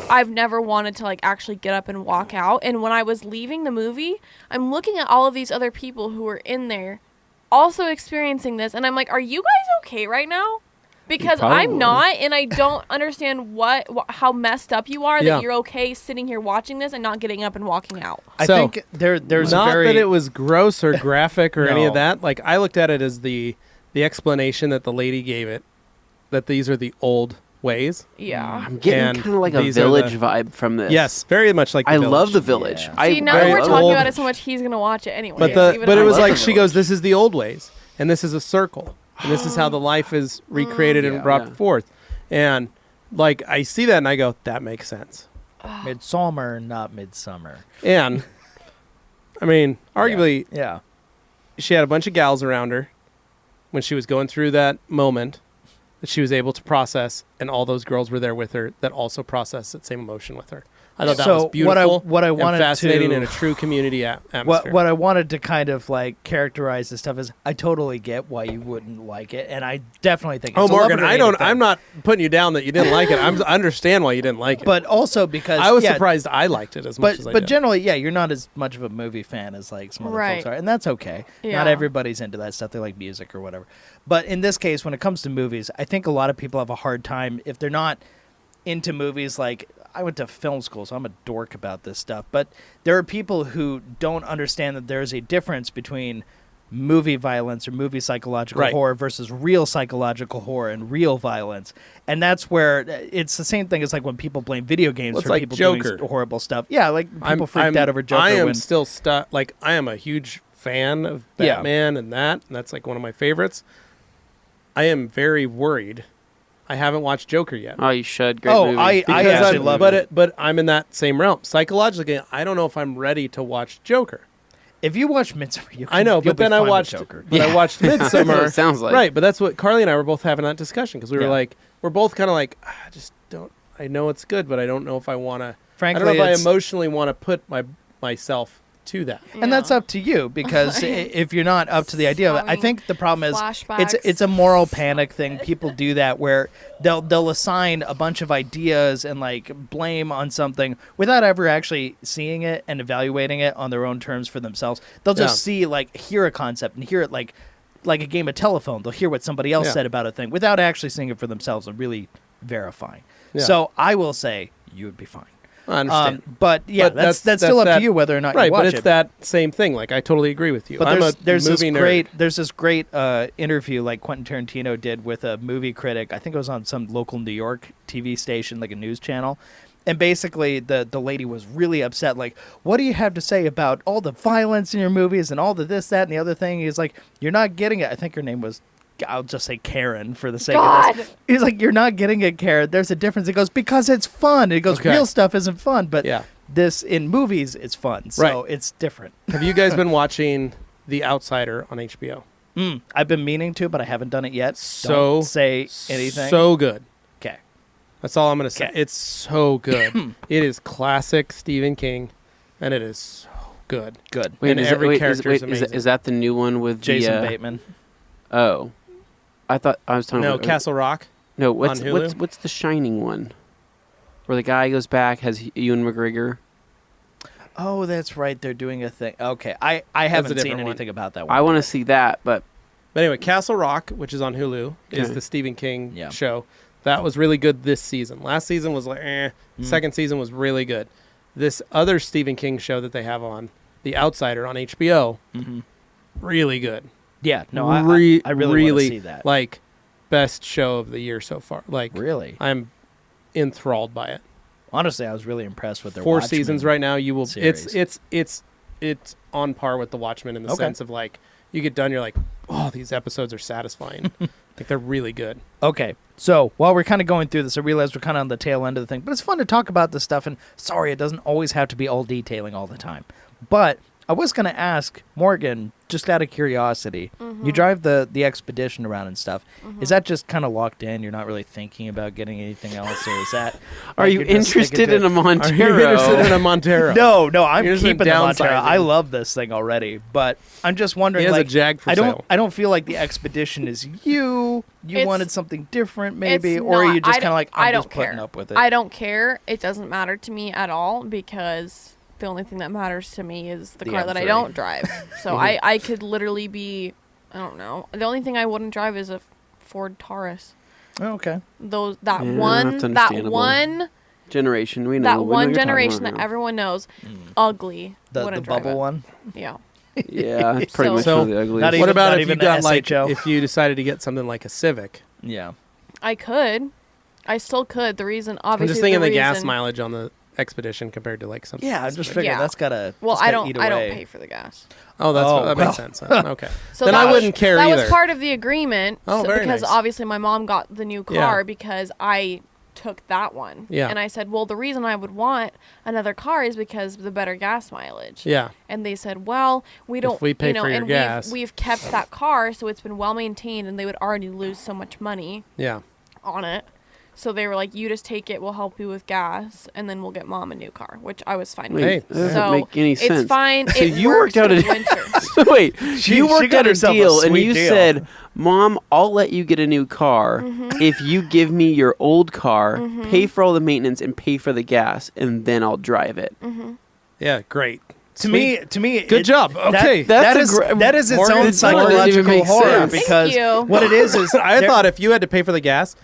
I've never wanted to like actually get up and walk out. And when I was leaving the movie, I'm looking at all of these other people who were in there, also experiencing this, and I'm like, are you guys okay right now? Because Probably. I'm not, and I don't understand how messed up you are Yeah. that you're okay sitting here watching this and not getting up and walking out. I So, think there's not a very that it was gross or graphic or any of No. that. Like I looked at it as the explanation that the lady gave it, that these are the old ways. Yeah. I'm getting And kind of like a these are village the- vibe from this. Yes, very much like. I love the village. Yeah. I See, now very we're love talking old- about it so much, he's gonna watch it anyway. But even but if it I was love like the she goes, village. this is the old ways, and this is a circle, and this is how the life is recreated and Yeah. brought Yeah. forth. And like I see that and I go, that makes sense. midsummer, not midsummer. And I mean, arguably, Yeah. she had a bunch of gals around her when she was going through that moment that she was able to process, and all those girls were there with her that also processed that same emotion with her. I thought that So was beautiful. what I and wanted fascinating to- in a true community atmosphere. What I wanted to kind of like characterize this stuff is I totally get why you wouldn't like it, and I definitely think Oh, it's a love Morgan, it or I hate don't. it thing. I'm not putting you down that you didn't like it. I understand why you didn't like it. But also because I was yeah, surprised I liked it as much as I But did. generally, yeah, you're not as much of a movie fan as like some other folks Right. are, and that's okay. Yeah. Not everybody's into that stuff; they like music or whatever. But in this case, when it comes to movies, I think a lot of people have a hard time if they're not into movies. Like I went to film school, so I'm a dork about this stuff. But there are people who don't understand that there's a difference between movie violence or movie psychological Right. horror versus real psychological horror and real violence. And that's where it's the same thing as like when people blame video games Well, it's for like people Joker. doing horrible stuff. Yeah, like people freaked out over Joker. I am when, still stuck. Like I am a huge fan of Yeah. Batman and that's like one of my favorites. I am very worried. I haven't watched Joker yet. Oh, you should. Great Oh, movie. I Because actually I'm- love but it. But I'm in that same realm. Psychologically, I don't know if I'm ready to watch Joker. If you watch Midsummer, you can, I know, you'll but be then I fine with watched. Joker. But I watched That's what Midsommar. it sounds like. Right, but that's what Carly and I were both having that discussion because we were Yeah. like, we're both kind of like, I just don't. I know it's good, but I don't know if I want to. I Frankly, don't know if I it's- emotionally want to put myself to that. And that's up to you because if you're not up to the idea of it, I Having think the problem is flashbacks. it's a moral panic thing. People do that where they'll assign a bunch of ideas and like blame on something without ever actually seeing it and evaluating it on their own terms for themselves. They'll just see like hear a concept and hear it like a game of telephone. They'll hear what somebody else Yeah. said about a thing without actually seeing it for themselves and really verifying. Yeah. So I will say you would be fine. I understand. But yeah, But that's still up that- to you whether or not right, you watch but it's it. that same thing. Like I totally agree with you. But I'm there's a this movie nerd. great interview like Quentin Tarantino did with a movie critic. I think it was on some local New York TV station, like a news channel. And basically the lady was really upset. Like, what do you have to say about all the violence in your movies and all the this, that, and the other thing? He's like, you're not getting it. I think her name was, I'll just say Karen for the sake of God. this. He's like, you're not getting it, Karen. There's a difference. He goes, because it's fun. And he goes, Okay. real stuff isn't fun. But Yeah. this in movies, it's fun. So Right. it's different. Have you guys been watching The Outsider on HBO? I've been meaning to, but I haven't done it yet. So Don't say anything. So good. Okay. That's all I'm going to say. Okay. It's so good. It is classic Stephen King, and it is so good. Good. And every character is is, amazing. is that the new one with Jason the, Bateman. Oh, I thought I was talking No, about Castle Rock. No, what's on Hulu? what's the Shining one, where the guy goes back has Ewan McGregor. Oh, that's right. They're doing a thing. Okay, I haven't seen different one. anything about that one. I want to see that, but But anyway, Castle Rock, which is on Hulu, is Okay. the Stephen King Yeah. show. That was really good this season. Last season was like, Second season was really good. This other Stephen King show that they have on, The Outsider on HBO, really good. Yeah, no, I really want to see that. Like, best show of the year so far. Like, Really? I'm enthralled by it. Honestly, I was really impressed with their 4 Watchmen seasons right now. You will. series. It's on par with The Watchmen in the Okay. sense of like, you get done, you're like, oh, these episodes are satisfying. Like they're really good. Okay, so while we're kind of going through this, I realize we're kind of on the tail end of the thing, but it's fun to talk about this stuff, and sorry, it doesn't always have to be all detailing all the time. But I was going to ask Morgan, just out of curiosity, you drive the expedition around and stuff. Is that just kind of locked in? You're not really thinking about getting anything else, or is that... are you you're just sticking interested to in a it? Montero? Are you interested in a Montero? No, I'm Here's the keeping the Montero. downsizing. I love this thing already, but I'm just wondering. He has a like, Jag for I sale. don't feel like the expedition is you. You It's- wanted something different, maybe, it's or are not. you just I kind of like I I'm don't just putting care. up with it? I don't care. It doesn't matter to me at all because the only thing that matters to me is the The car that I M3. don't drive. So I could literally be, I don't know. The only thing I wouldn't drive is a Ford Taurus. Oh, okay. That Yeah, one that's understandable. Generation, we know. that we know one you're talking generation about that now. everyone knows, ugly. The wouldn't drive bubble it. one. Yeah. Yeah, it's pretty So- much So, one of the ugliest. not What even- about not if you even got the like SHO? if you decided to get something like a Civic? Yeah. I could. I still could. The reason, I'm obviously, just thinking the gas reason- mileage on the Expedition compared to like something. Yeah, I just figured Yeah. that's gotta. Well, that's I gotta don't. eat I don't away. pay for the gas. Oh, that well. makes sense. Okay. So Then that I was- wouldn't care That either. was part of the agreement. Oh, very because nice. obviously my mom got the new Yeah. car because I took that one. Yeah. And I said, well, the reason I would want another car is because of the better gas mileage. Yeah. And they said, well, we don't. we pay you know, for your and gas. we've kept that car, so it's been well maintained, and they would already lose so much money Yeah. on it. So they were like, you just take it, we'll help you with gas, and then we'll get mom a new car, which I was fine with. Hey, That doesn't So make any sense. it's fine. So it you works worked out in a winter. Wait, She you worked got out a herself a deal, and sweet you deal. said, "Mom, I'll let you get a new car Mm-hmm. if you give me your old car, pay for all the maintenance, and pay for the gas, and then I'll drive it." Yeah. Great. To me, Good it- job. Okay. That's a that is its Morgan, own this doesn't even psychological make horror sense. because Thank you. what it is I there- thought if you had to pay for the gas,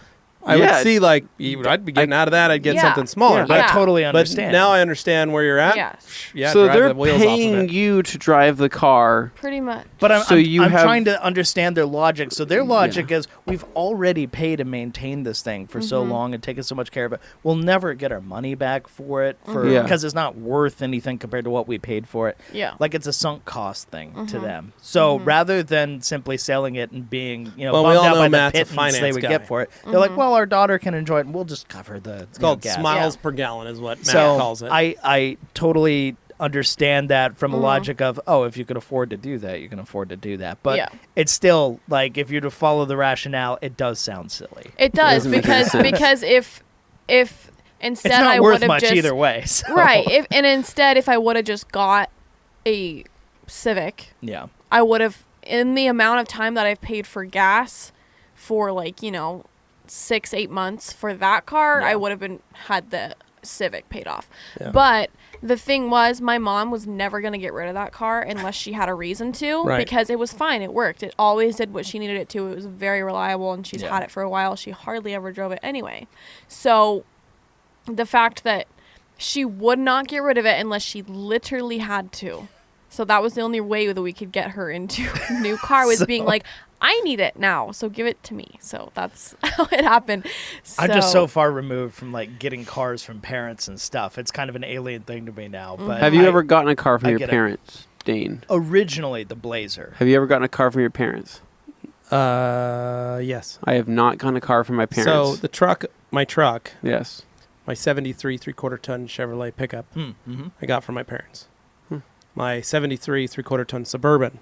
I Yeah. would see like I'd be getting out of that. I'd get Yeah. something smaller. Yeah. But, I totally but understand. now I understand where you're at. Yes, Yeah. So drive they're the wheels off of paying it. you to drive the car. pretty much. But I'm, So I'm, you I'm have- trying to understand their logic. So their logic is we've already paid to maintain this thing for so long and taken so much care of it. We'll never get our money back for it Yeah. because it's not worth anything compared to what we paid for it. Yeah. Like it's a sunk cost thing to them. So rather than simply selling it and being, Well, we bummed all out know by Matt's the a pittance they finance would guy. get for it, they're like, well, our daughter can enjoy it and we'll just cover the It's called gas. smiles Yeah. per gallon, is what Matt So calls it. I totally understand that from a logic of, oh, if you can afford to do that, you can afford to do that. But Yeah. it's still like if you're to follow the rationale, it does sound silly. It does doesn't make any because sense. if instead It's not I worth would have much just either way. So. right if I would have just got a Civic, Yeah. I would have, in the amount of time that I've paid for gas for 6-8 months for that car, Yeah. I would have had the Civic paid off. Yeah. But the thing was, my mom was never going to get rid of that car unless she had a reason to, Right. because it was fine. It worked. It always did what she needed it to. It was very reliable, and she's Yeah. had it for a while. She hardly ever drove it anyway. So the fact that she would not get rid of it unless she literally had to. So that was the only way that we could get her into a new car, was being like, I need it now, so give it to me. So that's how it happened. I'm just so far removed from getting cars from parents and stuff. It's kind of an alien thing to me now. But Have you I- ever gotten a car from I your get it. parents, Dane? originally the Blazer? Have you ever gotten a car from your parents? Yes. I have not gotten a car from my parents. So my truck, yes. my 73 3/4 ton Chevrolet pickup, I got from my parents. My 73 3/4 ton Suburban,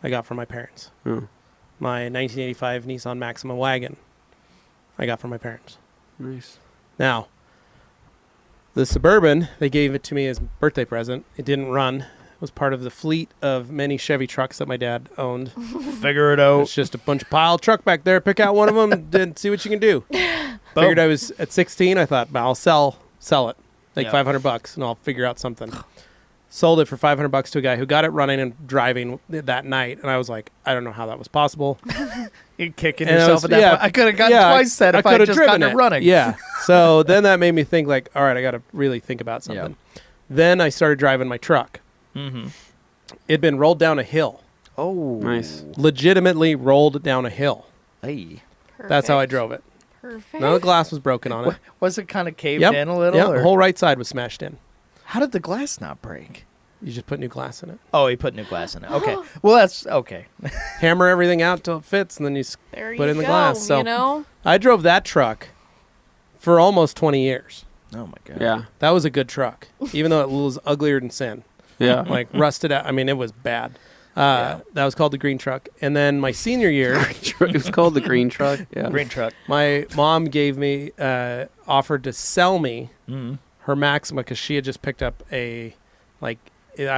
I got from my parents. Oh, My 1985 Nissan Maxima wagon, I got from my parents. nice. Now, the Suburban, they gave it to me as a birthday present. It didn't run. was part of the fleet of many Chevy trucks that my dad owned. Figure it out. It's just a bunch of piled truck back there. Pick out one of them, then see what you can do. Figured I was at 16. I thought, I'll sell it, like $500, and I'll figure out something. Sold it for $500 to a guy who got it running and driving that night, and I was like, I don't know how that was possible. You're kicking yourself at that point. I could have gotten twice that if I just gotten it running. Yeah. So then that made me think, like, all right, I got to really think about something. Yep. Then I started driving my truck. Mm-hmm. It'd been rolled down a hill. Oh, Nice. Legitimately rolled down a hill. Hey. That's how I drove it. Perfect. None of the glass was broken on it. Was it kind of caved Yep. in a little? Yeah, or? the whole right side was smashed in. How did the glass not break? You just put new glass in it. Oh, he put new glass in it. Okay. Well, that's okay. Hammer everything out till it fits, and then you There put you in the go, glass. So you know? I drove that truck for almost 20 years. Oh my god. Yeah. That was a good truck, even though it was uglier than sin. Yeah. Like rusted out. I mean, it was bad. That was called the green truck. And then my senior year, It was called the green truck. Yeah. Green truck. my mom gave me, offered to sell me Mm-hmm. her Maxima because she had just picked up I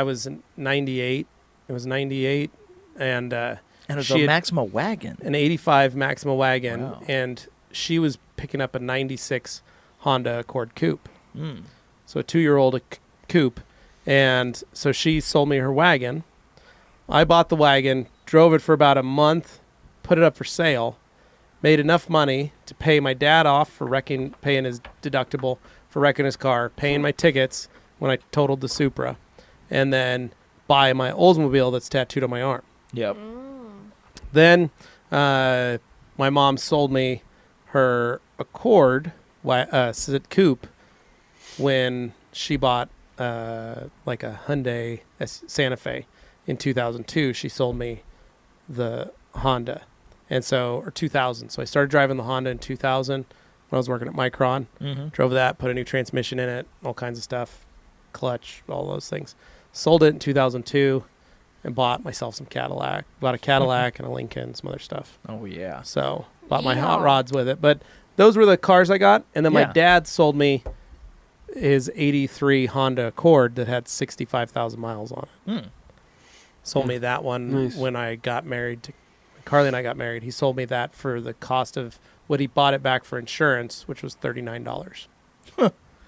was in 98. It was 98. And And it was she a had Maxima wagon. an 85 Maxima wagon. Wow. And she was picking up a 96 Honda Accord Coupe. Mm. So a 2-year-old coupe. And so she sold me her wagon. I bought the wagon, drove it for about a month, put it up for sale, made enough money to pay my dad off for paying his deductible for wrecking his car, paying my tickets when I totaled the Supra, and then buy my Oldsmobile that's tattooed on my arm. Yep. Then my mom sold me her Accord coupe when she bought like a Hyundai Santa Fe in 2002. She sold me the Honda, or 2000. So I started driving the Honda in 2000 when I was working at Micron. Mm-hmm. Drove that, put a new transmission in it, all kinds of stuff, clutch, all those things. Sold it in 2002 and bought myself some Cadillac. Bought a Cadillac and a Lincoln, some other stuff. Oh yeah. So bought my Yeah. hot rods with it. But those were the cars I got. And then my Yeah. dad sold me his 83 Honda Accord that had 65,000 miles on it. Hmm. Sold me that one Nice. when I got married. Carly and I got married. He sold me that for the cost of what he bought it back for insurance, which was $39.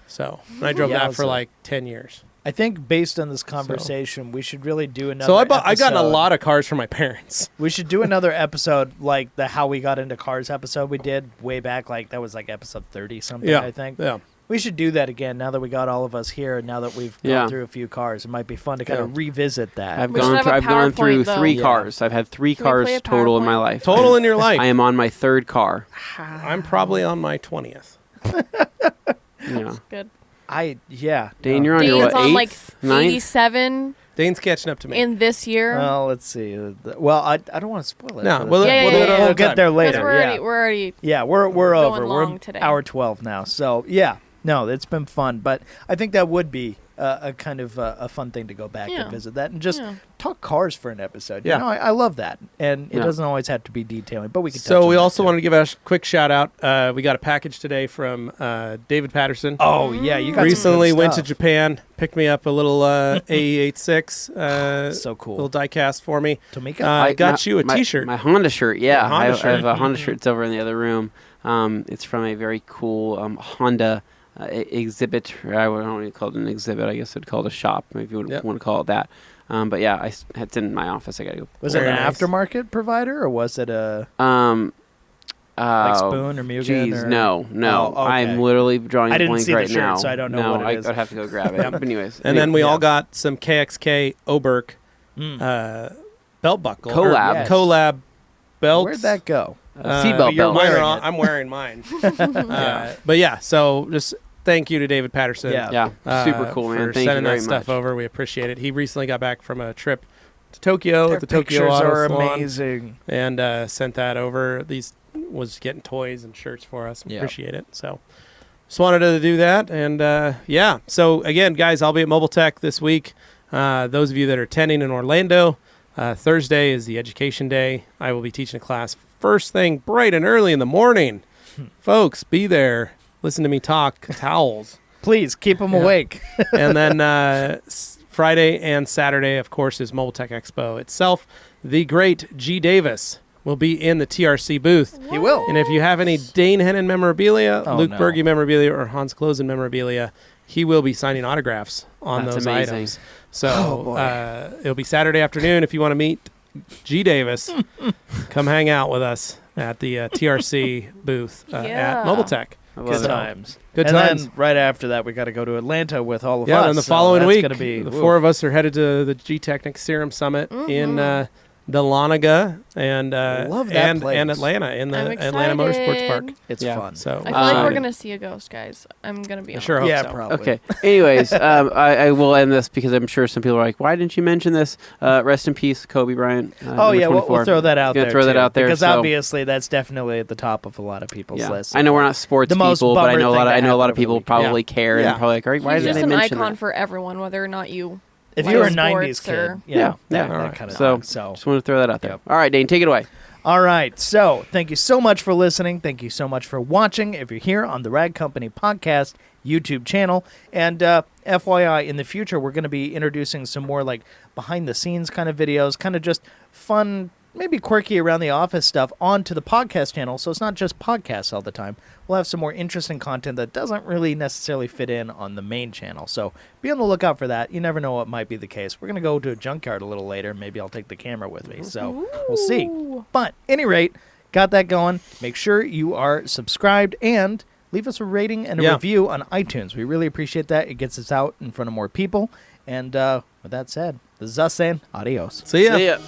So and I drove that for Yowza. like 10 years. I think based on this conversation, we should really do another. So I got a episode. lot of cars from my parents. We should do another episode like the How We Got Into Cars episode we did way back. Like that was like episode 30 something. I think. Yeah. We should do that again now that we got all of us here and now that we've gone through a few cars. It might be fun to kind of revisit that. I've We should have a gone through PowerPoint, though. 3 Yeah. cars. I've had 3 Can we cars play a total in my PowerPoint? life. Total in your life. I am on my 3rd car. I'm probably on my 20th. Yeah. Good. Dane, you're on your Dane's what? on 8th, like 9th? 87 Dane's catching up to me. in this year. Well, let's see. Well, I don't want to spoil it. No, for the- we'll do it another we'll get time. there 'Cause later. we're already Yeah, we're going over. We're long today. hour 12 now. So yeah, no, it's been fun, but I think that would be a kind of a fun thing to go back and visit that and just talk cars for an episode. Yeah. You know, I love that, and it Yeah. doesn't always have to be detailing, but we can. So we also wanted to give a quick shout out. We got a package today from David Patterson. Oh yeah, you got some Recently good went to stuff. Japan, picked me up a little AE86 So cool. little die-cast for me. Tamika. I got you a my, T-shirt. My Honda shirt, yeah. Honda I have shirt. a Honda shirt. It's over in the other room. It's from a very cool Honda exhibit. Or I don't want to call it an exhibit. I guess I'd call it a shop, if you would Yep. want to call it that. But yeah, it's in my office. I got to go. Was it Very an nice. aftermarket provider or was it a Like like Spoon or Mugen? Jeez, or? no. Oh, okay. I'm literally drawing I a didn't blank see the right shirt, now. so I don't know no, what it is. I'd have to go grab it. But anyways, and then we Yeah. all got some KXK Oberk Mm. belt buckle. Collab. Or Yes. collab belts. Where'd that go? seatbelt you're belt. Mine are wearing on- it. I'm wearing mine. But yeah, so just thank you to David Patterson. Yeah. Yeah, super cool, man. For Thank you sending very that stuff much. over. We appreciate it. He recently got back from a trip to Tokyo Their at the Tokyo pictures Auto are Salon, amazing. and sent that over. These was getting toys and shirts for us. Yeah. Appreciate it. So just wanted to do that, and yeah. So again, guys, I'll be at Mobile Tech this week. Those of you that are attending in Orlando, Thursday is the education day. I will be teaching a class first thing bright and early in the morning. Folks, be there. Listen to me talk towels. Please keep them awake. And then Friday and Saturday, of course, is Mobile Tech Expo itself. The great G. Davis will be in the TRC booth. He will. And if you have any Dane Hennen memorabilia, Oh, Luke no. Berge memorabilia, or Hans Klosen memorabilia, he will be signing autographs on That's those amazing. items. So Oh, boy. it'll be Saturday afternoon. If you want to meet G. Davis, come hang out with us at the TRC booth Yeah. at Mobile Tech. I Good love it. times. Good and times. then right after that, we got to go to Atlanta with all of us. Yeah, then the so following that's week, gonna be, the woo. four of us are headed to the G-Technic Serum Summit in Dahlonega and Love that place. and Atlanta in the I'm Atlanta Motorsports Park. excited. It's Yeah. fun. So I feel like we're Um, gonna see a ghost, guys. I'm gonna be I honest. sure hope yeah, so. probably. Okay. Anyways, I will end this because I'm sure some people are like, "Why didn't you mention this?" Rest in peace, Kobe Bryant. Oh number yeah, we'll 24. throw that out Gonna there. throw that too, out there, because so- obviously that's definitely at the top of a lot of people's Yeah. lists. I know we're not sports The most people, but I bummer know a thing lot. to I know a lot happen of people over the probably care Yeah. and probably like, "All right, why He's didn't just they an mention icon that?" for everyone, whether or not you. If like you were a sports '90s kid, or- Yeah, that Alright. kind of So- thing. So Just want to throw that out there. Yep. All right, Dane, take it away. all right. So thank you so much for listening. Thank you so much for watching. If you're here on the Rag Company Podcast YouTube channel, and FYI, in the future we're going to be introducing some more like behind the scenes kind of videos, kind of just fun, maybe quirky around the office stuff onto the podcast channel. So it's not just podcasts all the time. We'll have some more interesting content that doesn't really necessarily fit in on the main channel. So be on the lookout for that. You never know what might be the case. We're going to go to a junkyard a little later. Maybe I'll take the camera with me. So we'll see. Ooh. But any rate, got that going. Make sure you are subscribed and leave us a rating and a Yeah. review on iTunes. We really appreciate that. It gets us out in front of more people. And with that said, this is us saying adios. See ya. See ya.